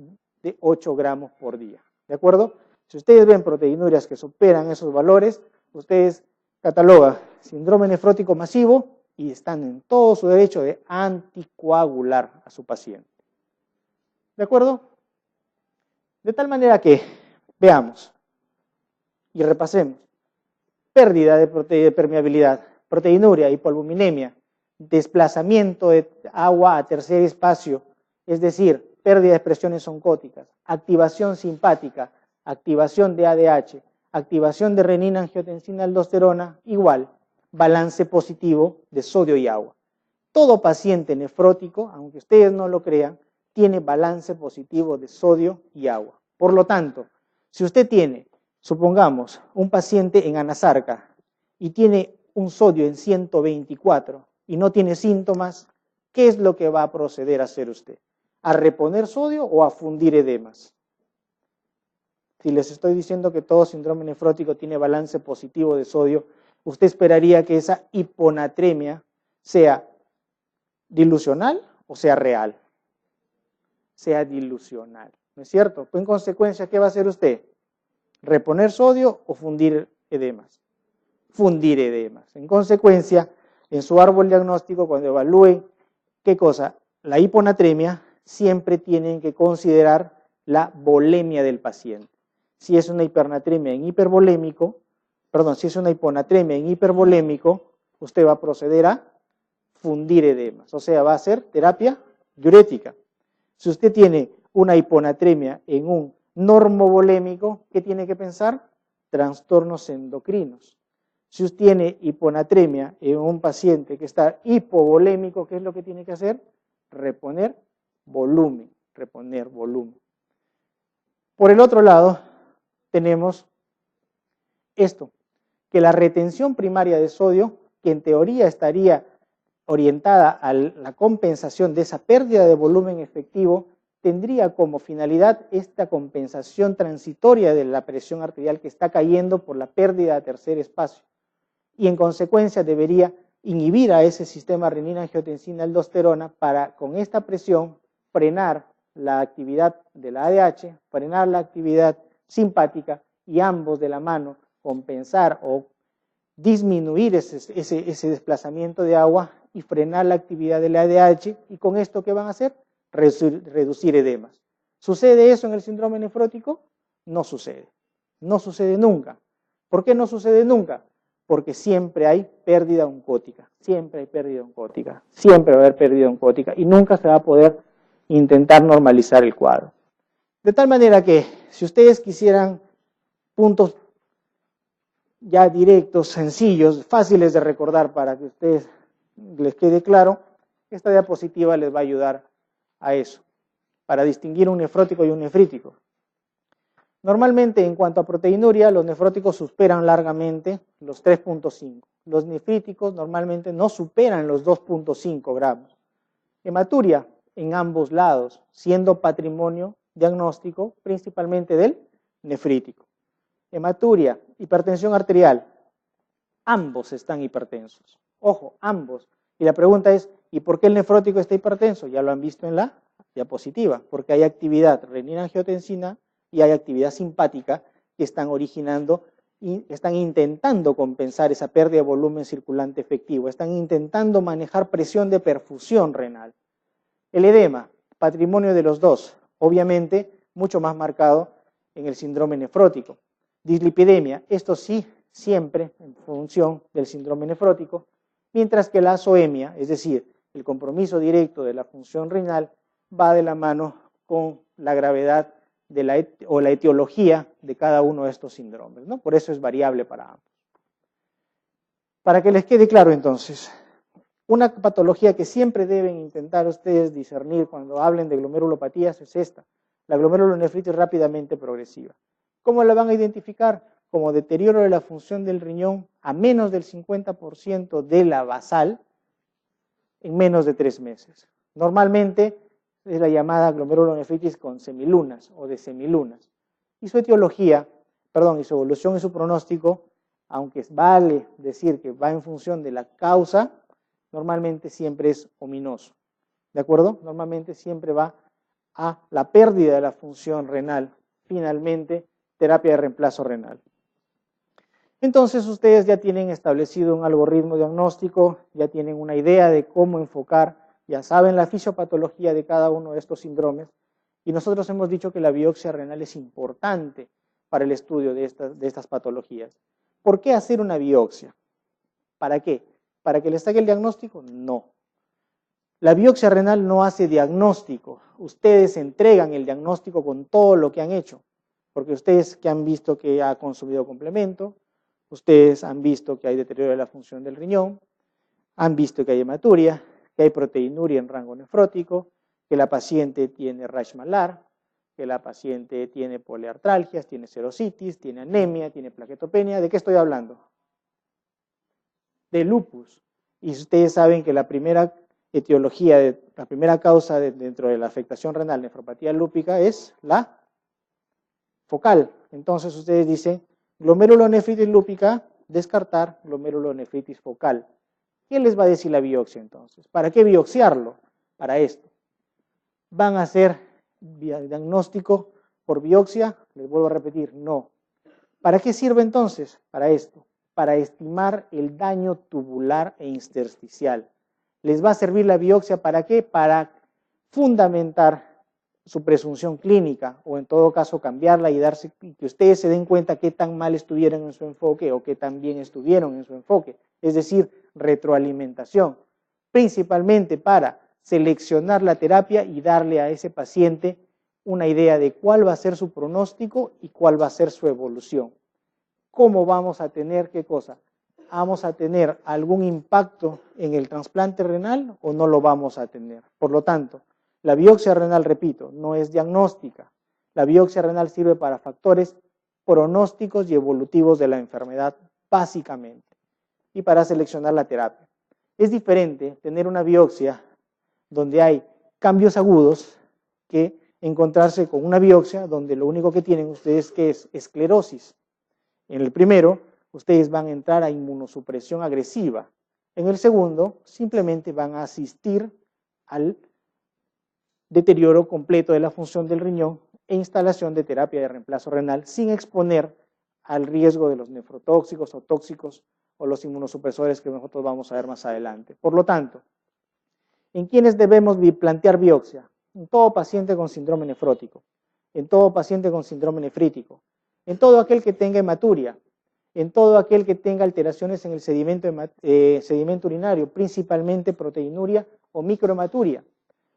de 8 gramos por día. ¿De acuerdo? Si ustedes ven proteinurias que superan esos valores, ustedes catalogan síndrome nefrótico masivo y están en todo su derecho de anticoagular a su paciente. ¿De acuerdo? De tal manera que veamos y repasemos. Pérdida de permeabilidad, proteinuria, hipoalbuminemia, desplazamiento de agua a tercer espacio, es decir, pérdida de expresiones oncóticas, activación simpática, activación de ADH, activación de renina-angiotensina-aldosterona, igual, balance positivo de sodio y agua. Todo paciente nefrótico, aunque ustedes no lo crean, tiene balance positivo de sodio y agua. Por lo tanto, si usted tiene, supongamos, un paciente en anasarca y tiene un sodio en 124 y no tiene síntomas, ¿qué es lo que va a proceder a hacer usted? ¿A reponer sodio o a fundir edemas? Si les estoy diciendo que todo síndrome nefrótico tiene balance positivo de sodio, usted esperaría que esa hiponatremia sea dilucional o sea real. Sea dilucional, ¿no es cierto? Pues en consecuencia, ¿qué va a hacer usted? ¿Reponer sodio o fundir edemas? Fundir edemas. En consecuencia, en su árbol diagnóstico, cuando evalúen qué cosa, la hiponatremia, siempre tienen que considerar la volemia del paciente. Si es una hipernatremia en hipervolémico, si es una hiponatremia en hipervolémico, usted va a proceder a fundir edemas, o sea, va a hacer terapia diurética. Si usted tiene una hiponatremia en un normovolémico, ¿qué tiene que pensar? Trastornos endocrinos. Si usted tiene hiponatremia en un paciente que está hipovolémico, ¿qué es lo que tiene que hacer? Reponer volumen, reponer volumen. Por el otro lado, tenemos esto, que la retención primaria de sodio, que en teoría estaría orientada a la compensación de esa pérdida de volumen efectivo, tendría como finalidad esta compensación transitoria de la presión arterial que está cayendo por la pérdida de tercer espacio. Y en consecuencia debería inhibir a ese sistema renina-angiotensina-aldosterona para con esta presión frenar la actividad de la ADH, frenar la actividad simpática y ambos de la mano compensar o disminuir ese desplazamiento de agua y frenar la actividad de la ADH y con esto ¿qué van a hacer? Reducir edemas. ¿Sucede eso en el síndrome nefrótico? No sucede. No sucede nunca. ¿Por qué no sucede nunca? Porque siempre hay pérdida oncótica. Siempre hay pérdida oncótica. Siempre va a haber pérdida oncótica y nunca se va a poder intentar normalizar el cuadro. De tal manera que si ustedes quisieran puntos ya directos, sencillos, fáciles de recordar para que a ustedes les quede claro, esta diapositiva les va a ayudar a eso, para distinguir un nefrótico y un nefrítico. Normalmente, en cuanto a proteinuria, los nefróticos superan largamente los 3.5. Los nefríticos normalmente no superan los 2.5 gramos. Hematuria en ambos lados, siendo patrimonio diagnóstico principalmente del nefrítico. Hematuria, hipertensión arterial, ambos están hipertensos. Ojo, ambos. Y la pregunta es, ¿y por qué el nefrótico está hipertenso? Ya lo han visto en la diapositiva, porque hay actividad renina-angiotensina y hay actividad simpática que están originando y están intentando compensar esa pérdida de volumen circulante efectivo, están intentando manejar presión de perfusión renal. El edema, patrimonio de los dos, obviamente mucho más marcado en el síndrome nefrótico. Dislipidemia, esto sí, siempre en función del síndrome nefrótico. mientras que la azoemia, es decir, el compromiso directo de la función renal, va de la mano con la gravedad o la etiología de cada uno de estos síndromes, ¿no? Por eso es variable para ambos. Para que les quede claro entonces, una patología que siempre deben intentar ustedes discernir cuando hablen de glomerulopatías es esta, la glomerulonefritis rápidamente progresiva. ¿Cómo la van a identificar? Como deterioro de la función del riñón a menos del 50% de la basal en menos de 3 meses. Normalmente es la llamada glomerulonefritis con semilunas o de semilunas. Y su etiología, y su evolución y su pronóstico, aunque vale decir que va en función de la causa, normalmente siempre es ominoso. ¿De acuerdo? Normalmente siempre va a la pérdida de la función renal. Finalmente, terapia de reemplazo renal. Entonces ustedes ya tienen establecido un algoritmo diagnóstico, ya tienen una idea de cómo enfocar, ya saben la fisiopatología de cada uno de estos síndromes, y nosotros hemos dicho que la biopsia renal es importante para el estudio de estas patologías. ¿Por qué hacer una biopsia? ¿Para qué? ¿Para que les saque el diagnóstico? No. La biopsia renal no hace diagnóstico. Ustedes entregan el diagnóstico con todo lo que han hecho, porque ustedes que han visto que ha consumido complemento, ustedes han visto que hay deterioro de la función del riñón, han visto que hay hematuria, que hay proteinuria en rango nefrótico, que la paciente tiene rash malar, que la paciente tiene poliartralgias, tiene serositis, tiene anemia, tiene plaquetopenia. ¿De qué estoy hablando? De lupus. Y ustedes saben que la primera etiología, la primera causa dentro de la afectación renal, nefropatía lúpica, es la focal. Entonces ustedes dicen, glomerulonefritis lúpica, descartar glomerulonefritis focal. ¿Qué les va a decir la biopsia entonces? ¿Para qué biopsiarlo? Para esto. ¿Van a hacer diagnóstico por biopsia? Les vuelvo a repetir, no. ¿Para qué sirve entonces? Para esto. Para estimar el daño tubular e intersticial. ¿Les va a servir la biopsia para qué? Para fundamentar su presunción clínica, o en todo caso cambiarla y que ustedes se den cuenta qué tan mal estuvieron en su enfoque o qué tan bien estuvieron en su enfoque. Es decir, retroalimentación, principalmente para seleccionar la terapia y darle a ese paciente una idea de cuál va a ser su pronóstico y cuál va a ser su evolución. ¿Cómo vamos a tener qué cosa? ¿Vamos a tener algún impacto en el trasplante renal o no lo vamos a tener? Por lo tanto, la biopsia renal, repito, no es diagnóstica. La biopsia renal sirve para factores pronósticos y evolutivos de la enfermedad, básicamente, y para seleccionar la terapia. Es diferente tener una biopsia donde hay cambios agudos que encontrarse con una biopsia donde lo único que tienen ustedes que es esclerosis. En el primero, ustedes van a entrar a inmunosupresión agresiva. En el segundo, simplemente van a asistir al deterioro completo de la función del riñón e instalación de terapia de reemplazo renal sin exponer al riesgo de los nefrotóxicos o tóxicos o los inmunosupresores que nosotros vamos a ver más adelante. Por lo tanto, ¿en quiénes debemos plantear biopsia? En todo paciente con síndrome nefrótico, en todo paciente con síndrome nefrítico, en todo aquel que tenga hematuria, en todo aquel que tenga alteraciones en el sedimento urinario, principalmente proteinuria o microhematuria,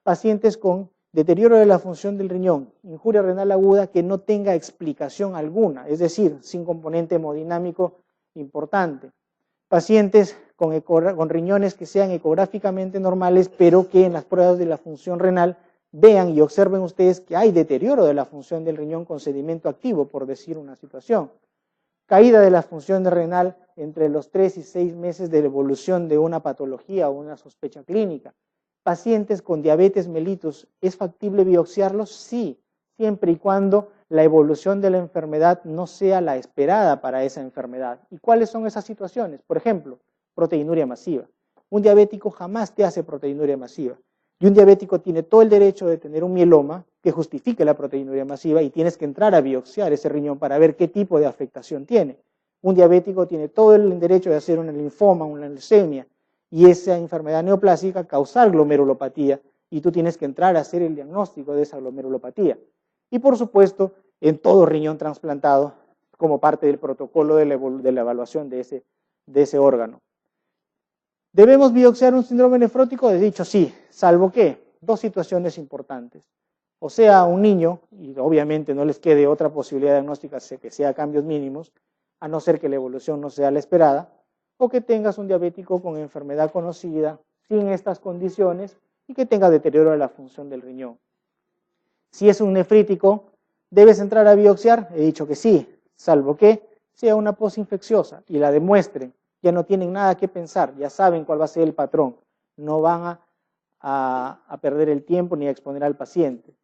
pacientes con deterioro de la función del riñón, injuria renal aguda que no tenga explicación alguna, es decir, sin componente hemodinámico importante, pacientes con riñones que sean ecográficamente normales, pero que en las pruebas de la función renal vean y observen ustedes que hay deterioro de la función del riñón con sedimento activo, por decir una situación. Caída de la función renal entre los 3 y 6 meses de la evolución de una patología o una sospecha clínica. Pacientes con diabetes mellitus, ¿es factible biopsiarlos? Sí, siempre y cuando la evolución de la enfermedad no sea la esperada para esa enfermedad. ¿Y cuáles son esas situaciones? Por ejemplo, proteinuria masiva. Un diabético jamás te hace proteinuria masiva. Y un diabético tiene todo el derecho de tener un mieloma que justifique la proteinuria masiva y tienes que entrar a biopsiar ese riñón para ver qué tipo de afectación tiene. Un diabético tiene todo el derecho de hacer una linfoma, una leucemia, y esa enfermedad neoplásica causar glomerulopatía, y tú tienes que entrar a hacer el diagnóstico de esa glomerulopatía. Y por supuesto, en todo riñón trasplantado, como parte del protocolo de la evaluación de ese órgano. ¿Debemos biopsiar un síndrome nefrótico? He dicho sí, salvo que dos situaciones importantes. O sea, un niño, y obviamente no les quede otra posibilidad diagnóstica que sea cambios mínimos, a no ser que la evolución no sea la esperada, o que tengas un diabético con enfermedad conocida, sin estas condiciones, y que tenga deterioro de la función del riñón. Si es un nefrítico, ¿debes entrar a biopsiar? He dicho que sí, salvo que sea una posinfecciosa y la demuestren. Ya no tienen nada que pensar, ya saben cuál va a ser el patrón. No van a perder el tiempo ni a exponer al paciente.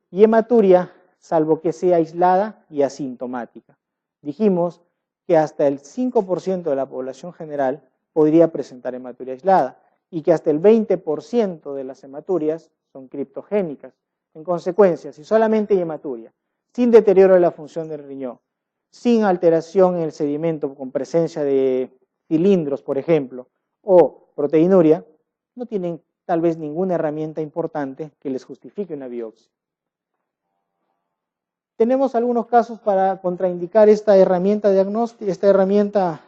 Y hematuria, salvo que sea aislada y asintomática. Dijimos que hasta el 5% de la población general podría presentar hematuria aislada y que hasta el 20% de las hematurias son criptogénicas. En consecuencia, si solamente hay hematuria, sin deterioro de la función del riñón, sin alteración en el sedimento con presencia de cilindros, por ejemplo, o proteinuria, no tienen tal vez ninguna herramienta importante que les justifique una biopsia. Tenemos algunos casos para contraindicar esta herramienta diagnóstica,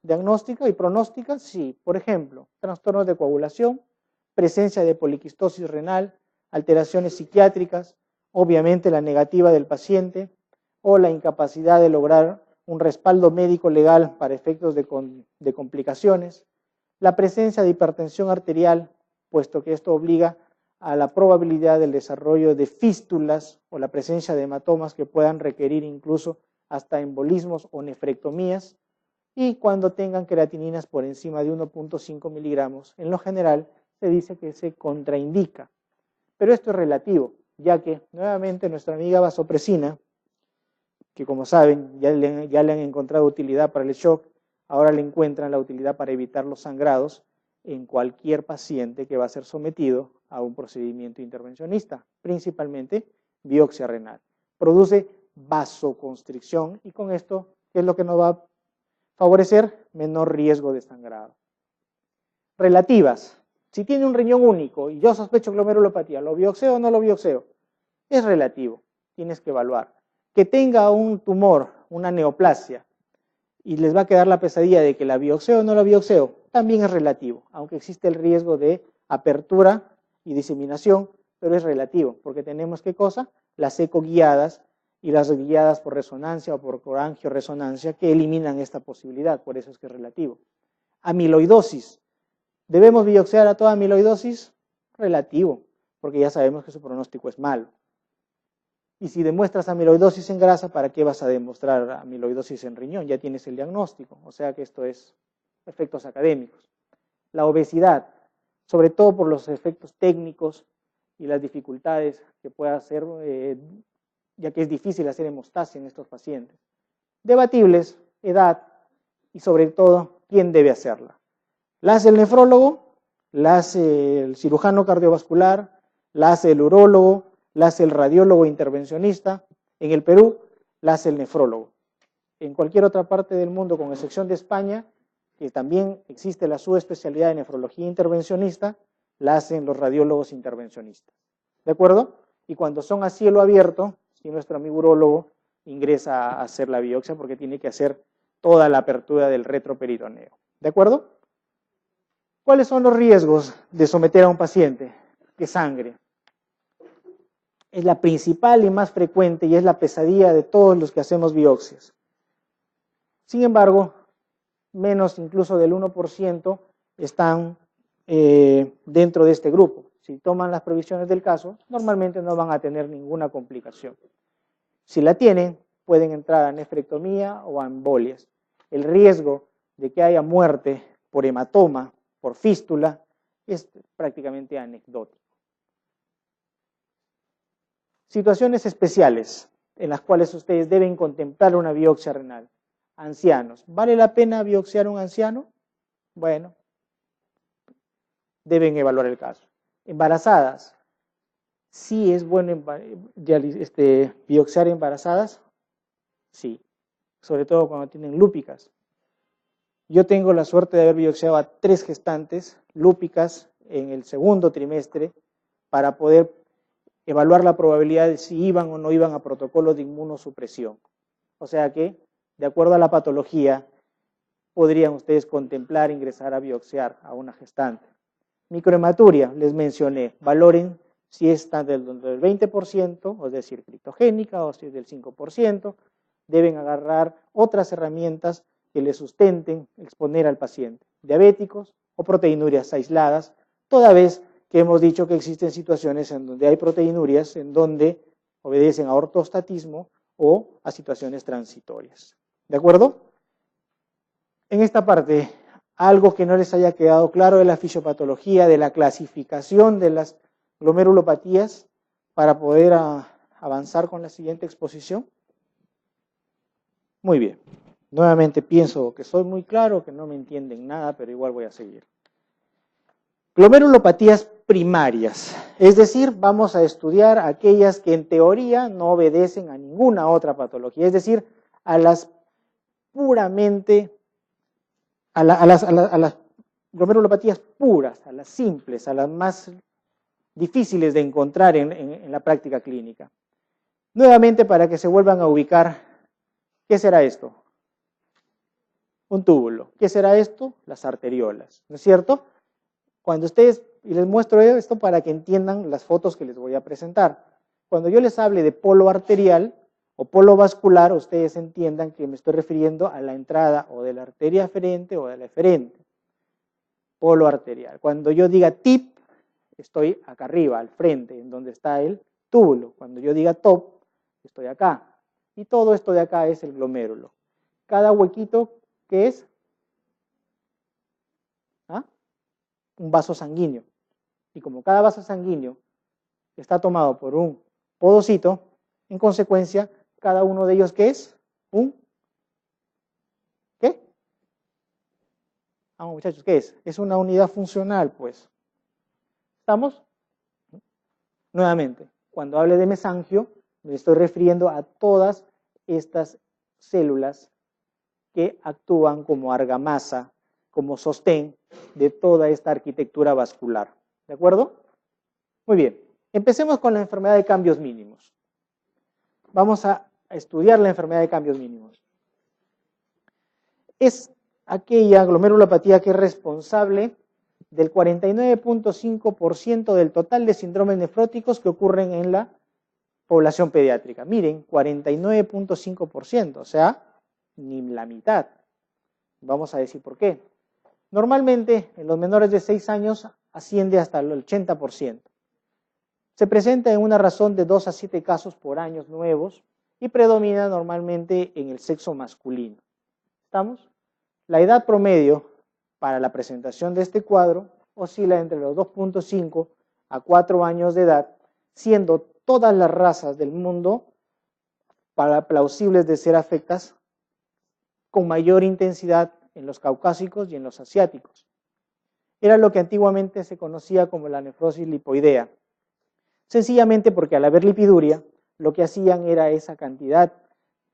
diagnóstica y pronóstica, sí. Por ejemplo, trastornos de coagulación, presencia de poliquistosis renal, alteraciones psiquiátricas, obviamente la negativa del paciente o la incapacidad de lograr un respaldo médico legal para efectos de complicaciones, la presencia de hipertensión arterial, puesto que esto obliga a la probabilidad del desarrollo de fístulas o la presencia de hematomas que puedan requerir incluso hasta embolismos o nefrectomías, y cuando tengan creatininas por encima de 1.5 miligramos, en lo general se dice que se contraindica. Pero esto es relativo, ya que nuevamente nuestra amiga vasopresina, que como saben ya le han encontrado utilidad para el shock, ahora le encuentran la utilidad para evitar los sangrados en cualquier paciente que va a ser sometido a un procedimiento intervencionista, principalmente biopsia renal. Produce vasoconstricción y con esto, ¿qué es lo que nos va a favorecer? Menor riesgo de sangrado. Relativas. Si tiene un riñón único y yo sospecho glomerulopatía, ¿lo biopseo o no lo biopseo? Es relativo, tienes que evaluar. Que tenga un tumor, una neoplasia, y les va a quedar la pesadilla de que la biopseo o no la biopseo, también es relativo, aunque existe el riesgo de apertura y diseminación, pero es relativo, porque tenemos ¿qué cosa? Las ecoguiadas y las guiadas por resonancia o por corangioresonancia que eliminan esta posibilidad, por eso es que es relativo. Amiloidosis. ¿Debemos biopsiar a toda amiloidosis? Relativo, porque ya sabemos que su pronóstico es malo. Y si demuestras amiloidosis en grasa, ¿para qué vas a demostrar amiloidosis en riñón? Ya tienes el diagnóstico, o sea que esto es efectos académicos. La obesidad, sobre todo por los efectos técnicos y las dificultades que pueda hacer, ya que es difícil hacer hemostasia en estos pacientes. Debatibles, edad y sobre todo, ¿quién debe hacerla? ¿La hace el nefrólogo? ¿La hace el cirujano cardiovascular? ¿La hace el urólogo? ¿La hace el radiólogo intervencionista? En el Perú, la hace el nefrólogo. En cualquier otra parte del mundo, con excepción de España, que también existe la subespecialidad de nefrología intervencionista, la hacen los radiólogos intervencionistas. ¿De acuerdo? Y cuando son a cielo abierto, si nuestro amigo urólogo ingresa a hacer la biopsia porque tiene que hacer toda la apertura del retroperitoneo. ¿De acuerdo? ¿Cuáles son los riesgos de someter a un paciente? Que sangre. Es la principal y más frecuente y es la pesadilla de todos los que hacemos biopsias. Sin embargo, menos incluso del 1% están dentro de este grupo. Si toman las previsiones del caso, normalmente no van a tener ninguna complicación. Si la tienen, pueden entrar a nefrectomía o a embolias. El riesgo de que haya muerte por hematoma, por fístula, es prácticamente anecdótico. Situaciones especiales en las cuales ustedes deben contemplar una biopsia renal. Ancianos. ¿Vale la pena biopsiar a un anciano? Bueno, deben evaluar el caso. Embarazadas. ¿Sí es bueno biopsiar embarazadas? Sí, sobre todo cuando tienen lúpicas. Yo tengo la suerte de haber biopsiado a 3 gestantes lúpicas en el segundo trimestre para poder evaluar la probabilidad de si iban o no iban a protocolo de inmunosupresión. O sea que, de acuerdo a la patología, podrían ustedes contemplar ingresar a biopsiar a una gestante. Microhematuria, les mencioné, valoren si está del 20%, es decir, criptogénica, o si es del 5%, deben agarrar otras herramientas que le sustenten exponer al paciente, diabéticos o proteinurias aisladas, toda vez que hemos dicho que existen situaciones en donde hay proteinurias en donde obedecen a ortostatismo o a situaciones transitorias. ¿De acuerdo? En esta parte, algo que no les haya quedado claro de la fisiopatología, de la clasificación de las glomerulopatías, para poder avanzar con la siguiente exposición. Muy bien. Nuevamente pienso que soy muy claro, que no me entienden nada, pero igual voy a seguir. Glomerulopatías primarias, es decir, vamos a estudiar aquellas que en teoría no obedecen a ninguna otra patología, es decir, a las puramente, a las glomerulopatías puras, a las simples, a las más difíciles de encontrar en la práctica clínica. Nuevamente, para que se vuelvan a ubicar, ¿qué será esto? Un túbulo. ¿Qué será esto? Las arteriolas, ¿no es cierto? Cuando ustedes, y les muestro esto para que entiendan las fotos que les voy a presentar. Cuando yo les hable de polo arterial o polo vascular, ustedes entiendan que me estoy refiriendo a la entrada o de la arteria aferente o de la eferente. Polo arterial. Cuando yo diga tip, estoy acá arriba, al frente, en donde está el túbulo. Cuando yo diga top, estoy acá. Y todo esto de acá es el glomérulo. Cada huequito, ¿qué es? ¿Ah? Un vaso sanguíneo. Y como cada vaso sanguíneo está tomado por un podocito, en consecuencia, cada uno de ellos, ¿qué es? Un, ¿qué? Vamos, muchachos, ¿qué es? Es una unidad funcional, pues. ¿Estamos? Nuevamente, cuando hable de mesangio, me estoy refiriendo a todas estas células que actúan como argamasa, como sostén de toda esta arquitectura vascular. ¿De acuerdo? Muy bien. Empecemos con la enfermedad de cambios mínimos. Vamos a estudiar la enfermedad de cambios mínimos. Es aquella glomerulopatía que es responsable del 49.5% del total de síndromes nefróticos que ocurren en la población pediátrica. Miren, 49.5%, o sea, ni la mitad. Vamos a decir por qué. Normalmente, en los menores de 6 años asciende hasta el 80%. Se presenta en una razón de 2 a 7 casos por año nuevos y predomina normalmente en el sexo masculino. ¿Estamos? La edad promedio para la presentación de este cuadro oscila entre los 2.5 a 4 años de edad, siendo todas las razas del mundo plausibles de ser afectadas con mayor intensidad en los caucásicos y en los asiáticos. Era lo que antiguamente se conocía como la nefrosis lipoidea. Sencillamente porque al haber lipiduria, lo que hacían era esa cantidad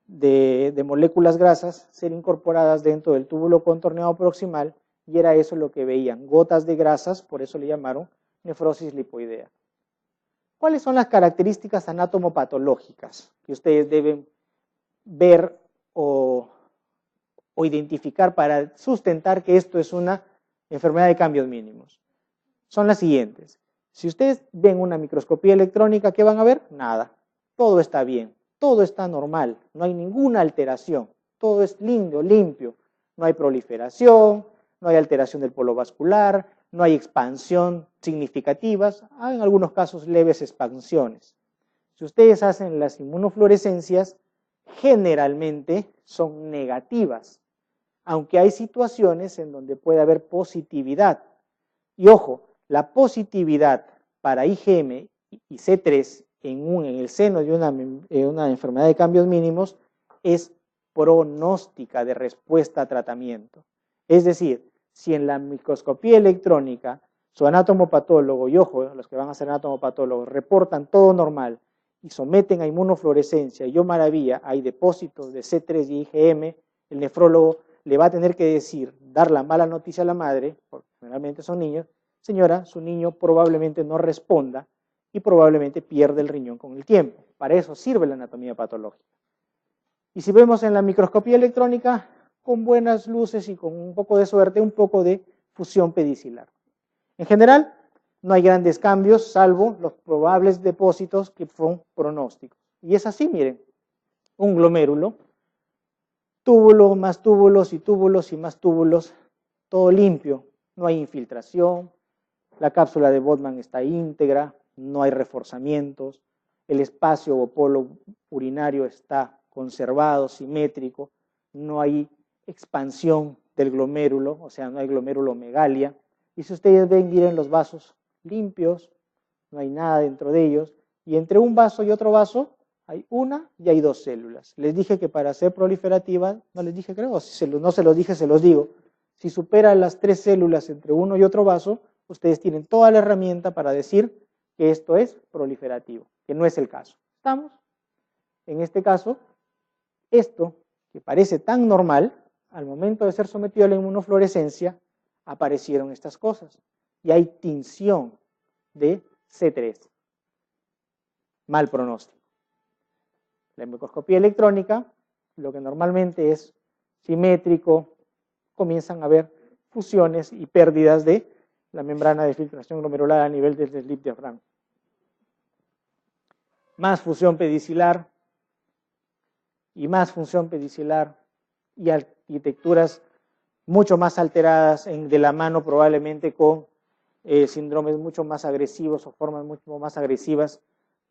de moléculas grasas ser incorporadas dentro del túbulo contorneado proximal y era eso lo que veían, gotas de grasas, por eso le llamaron nefrosis lipoidea. ¿Cuáles son las características anatomopatológicas que ustedes deben ver o identificar para sustentar que esto es una enfermedad de cambios mínimos? Son las siguientes. Si ustedes ven una microscopía electrónica, ¿qué van a ver? Nada. Todo está bien, todo está normal, no hay ninguna alteración, todo es lindo, limpio, no hay proliferación, no hay alteración del polo vascular, no hay expansión significativas, hay en algunos casos leves expansiones. Si ustedes hacen las inmunofluorescencias, generalmente son negativas, aunque hay situaciones en donde puede haber positividad. Y ojo, la positividad para IgM y C3 en el seno de una enfermedad de cambios mínimos es pronóstica de respuesta a tratamiento. Es decir, si en la microscopía electrónica su anatomopatólogo, y ojo, los que van a ser anatomopatólogos, reportan todo normal y someten a inmunofluorescencia, y oh maravilla, hay depósitos de C3 y IgM, el nefrólogo le va a tener que decir, dar la mala noticia a la madre, porque generalmente son niños, señora, su niño probablemente no responda y probablemente pierde el riñón con el tiempo. Para eso sirve la anatomía patológica. Y si vemos en la microscopía electrónica, con buenas luces y con un poco de suerte, un poco de fusión pedicilar. En general, no hay grandes cambios, salvo los probables depósitos que son pronósticos. Y es así, miren, un glomérulo, túbulo, más túbulos y más túbulos, todo limpio, no hay infiltración, la cápsula de Botman está íntegra, no hay reforzamientos, el espacio o polo urinario está conservado, simétrico, no hay expansión del glomérulo, o sea, no hay glomerulomegalia. Y si ustedes ven, miren los vasos limpios, no hay nada dentro de ellos, y entre un vaso y otro vaso hay una y hay dos células. Les dije que para ser proliferativa, no les dije creo, si no se los dije, se los digo, si supera las 3 células entre uno y otro vaso, ustedes tienen toda la herramienta para decir que esto es proliferativo, que no es el caso. ¿Estamos? En este caso, esto que parece tan normal, al momento de ser sometido a la inmunofluorescencia, aparecieron estas cosas. Y hay tinción de C3. Mal pronóstico. La microscopía electrónica, lo que normalmente es simétrico, comienzan a haber fusiones y pérdidas de la membrana de filtración glomerular a nivel del slip diafragma. Más fusión pedicilar y más función pedicilar y arquitecturas mucho más alteradas de la mano probablemente con síndromes mucho más agresivos o formas mucho más agresivas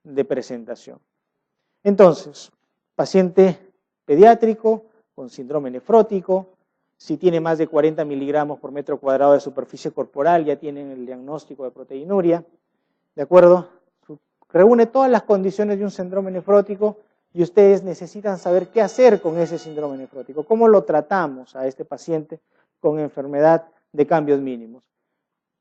de presentación. Entonces, paciente pediátrico con síndrome nefrótico, si tiene más de 40 miligramos por metro cuadrado de superficie corporal, ya tienen el diagnóstico de proteinuria, ¿de acuerdo? Reúne todas las condiciones de un síndrome nefrótico y ustedes necesitan saber qué hacer con ese síndrome nefrótico, cómo lo tratamos a este paciente con enfermedad de cambios mínimos.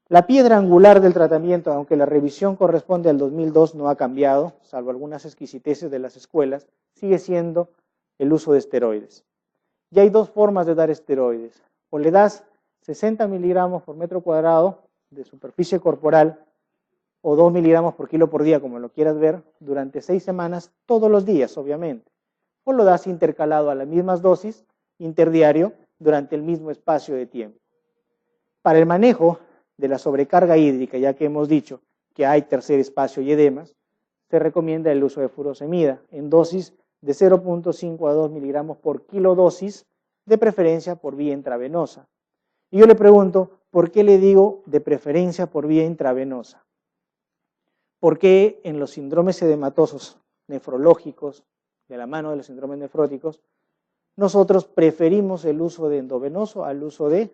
La piedra angular del tratamiento, aunque la revisión corresponde al 2002, no ha cambiado, salvo algunas exquisiteces de las escuelas, sigue siendo el uso de esteroides. Y hay dos formas de dar esteroides. O le das 60 miligramos por metro cuadrado de superficie corporal o 2 miligramos por kilo por día, como lo quieras ver, durante 6 semanas, todos los días, obviamente. O lo das intercalado a las mismas dosis, interdiario, durante el mismo espacio de tiempo. Para el manejo de la sobrecarga hídrica, ya que hemos dicho que hay tercer espacio y edemas, se recomienda el uso de furosemida en dosis de 0.5 a 2 miligramos por kilodosis, de preferencia por vía intravenosa. Y yo le pregunto, ¿por qué le digo de preferencia por vía intravenosa? Porque en los síndromes edematosos nefrológicos, de la mano de los síndromes nefróticos, nosotros preferimos el uso de endovenoso al uso de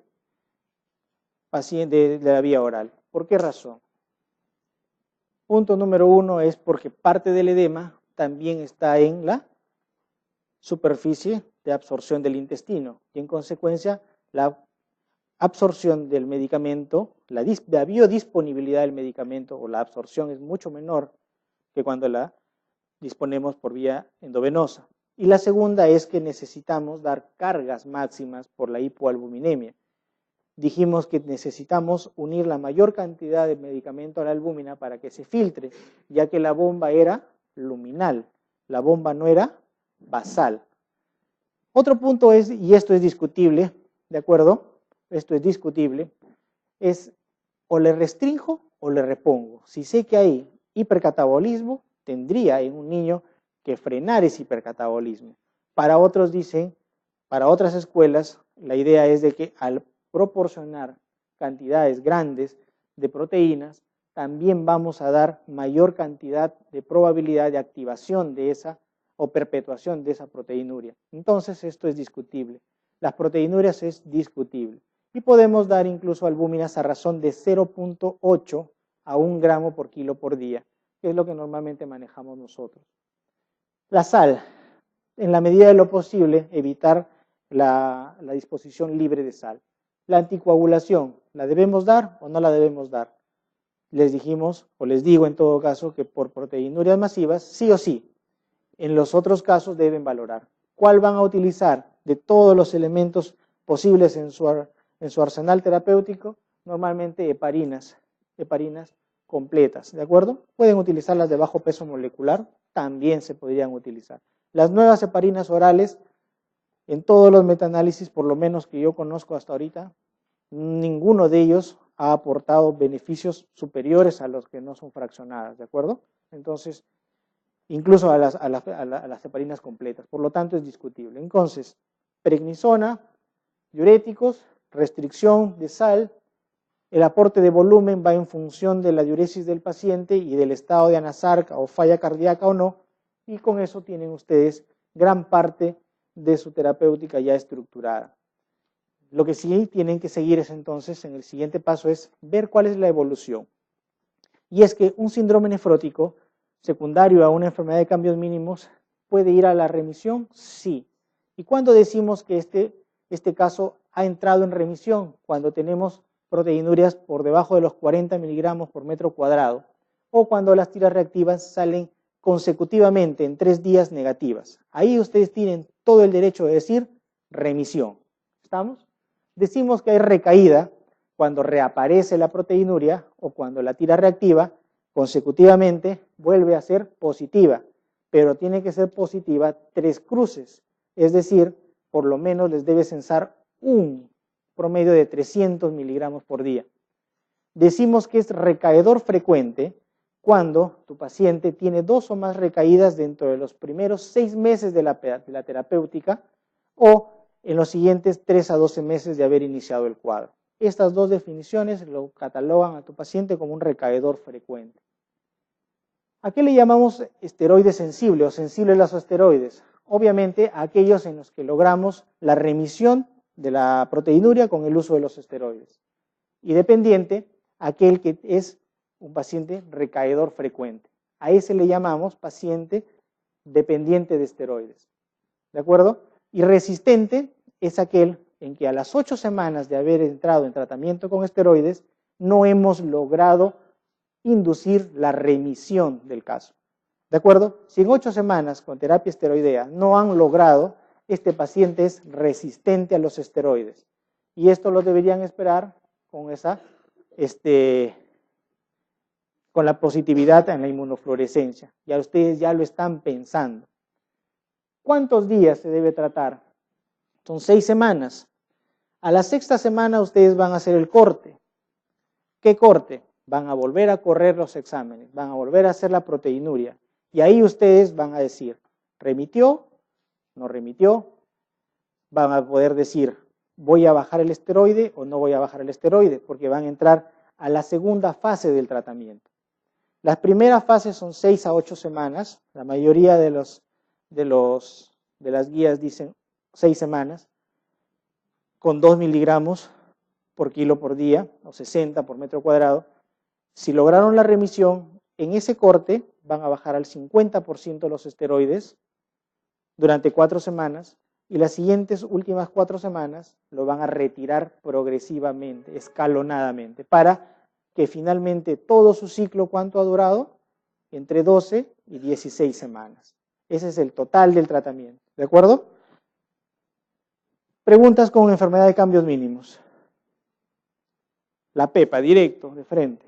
la vía oral. ¿Por qué razón? Punto número 1 es porque parte del edema también está en la superficie de absorción del intestino y en consecuencia la absorción del medicamento, la biodisponibilidad del medicamento o la absorción es mucho menor que cuando la disponemos por vía endovenosa. Y la segunda es que necesitamos dar cargas máximas por la hipoalbuminemia. Dijimos que necesitamos unir la mayor cantidad de medicamento a la albúmina para que se filtre, ya que la bomba era luminal, la bomba no era basal. Otro punto es, y esto es discutible, ¿de acuerdo? Esto es discutible, es o le restrinjo o le repongo. Si sé que hay hipercatabolismo, tendría en un niño que frenar ese hipercatabolismo. Para otros dicen, para otras escuelas, la idea es de que al proporcionar cantidades grandes de proteínas, también vamos a dar mayor cantidad de probabilidad de activación de esa o perpetuación de esa proteinuria. Entonces esto es discutible. Las proteinurias es discutible. Y podemos dar incluso albúminas a razón de 0.8 a 1 gramo por kilo por día, que es lo que normalmente manejamos nosotros. La sal, en la medida de lo posible, evitar la disposición libre de sal. La anticoagulación, ¿la debemos dar o no la debemos dar? Les dijimos, o les digo en todo caso, que por proteinurias masivas, sí o sí. En los otros casos deben valorar. ¿Cuál van a utilizar de todos los elementos posibles en su arsenal terapéutico? Normalmente heparinas completas, ¿de acuerdo? Pueden utilizarlas de bajo peso molecular, también se podrían utilizar. Las nuevas heparinas orales En todos los metaanálisis, por lo menos que yo conozco hasta ahorita, ninguno de ellos ha aportado beneficios superiores a los que no son fraccionadas, ¿de acuerdo? Entonces, incluso a las heparinas completas. Por lo tanto, es discutible. Entonces, prednisona, diuréticos, restricción de sal, el aporte de volumen va en función de la diuresis del paciente y del estado de anasarca o falla cardíaca o no, y con eso tienen ustedes gran parte de su terapéutica ya estructurada. Lo que sí tienen que seguir es entonces, en el siguiente paso, es ver cuál es la evolución. Y es que un síndrome nefrótico secundario a una enfermedad de cambios mínimos puede ir a la remisión, sí. ¿Y cuándo decimos que este caso ha entrado en remisión? Cuando tenemos proteinurias por debajo de los 40 miligramos por metro cuadrado, o cuando las tiras reactivas salen consecutivamente en 3 días negativas. Ahí ustedes tienen todo el derecho de decir remisión. ¿Estamos? Decimos que hay recaída cuando reaparece la proteinuria o cuando la tira reactiva consecutivamente vuelve a ser positiva, pero tiene que ser positiva 3 cruces, es decir, por lo menos les debe censar un promedio de 300 miligramos por día. Decimos que es recaedor frecuente cuando tu paciente tiene 2 o más recaídas dentro de los primeros 6 meses de la terapéutica o en los siguientes 3 a 12 meses de haber iniciado el cuadro. Estas 2 definiciones lo catalogan a tu paciente como un recaedor frecuente. ¿A qué le llamamos esteroide sensible o sensible a los esteroides? Obviamente a aquellos en los que logramos la remisión de la proteinuria con el uso de los esteroides. Y dependiente, aquel que es un paciente recaedor frecuente. A ese le llamamos paciente dependiente de esteroides. ¿De acuerdo? Y resistente es aquel en que a las 8 semanas de haber entrado en tratamiento con esteroides no hemos logrado inducir la remisión del caso. ¿De acuerdo? Si en 8 semanas con terapia esteroidea no han logrado, este paciente es resistente a los esteroides. Y esto lo deberían esperar con con la positividad en la inmunofluorescencia. Ya ustedes ya lo están pensando. ¿Cuántos días se debe tratar? Son 6 semanas. A la 6ª semana ustedes van a hacer el corte. ¿Qué corte? Van a volver a correr los exámenes, van a volver a hacer la proteinuria. Y ahí ustedes van a decir, ¿remitió? ¿No remitió? Van a poder decir, ¿voy a bajar el esteroide o no voy a bajar el esteroide? Porque van a entrar a la segunda fase del tratamiento. Las primeras fases son 6 a 8 semanas. La mayoría de las guías dicen 6 semanas, con 2 miligramos por kilo por día, o 60 por metro cuadrado. Si lograron la remisión, en ese corte van a bajar al 50% los esteroides durante 4 semanas y las siguientes últimas 4 semanas lo van a retirar progresivamente, escalonadamente, para que finalmente todo su ciclo, ¿cuánto ha durado? Entre 12 y 16 semanas. Ese es el total del tratamiento, ¿de acuerdo? Preguntas con enfermedad de cambios mínimos. La PEPA, directo, de frente.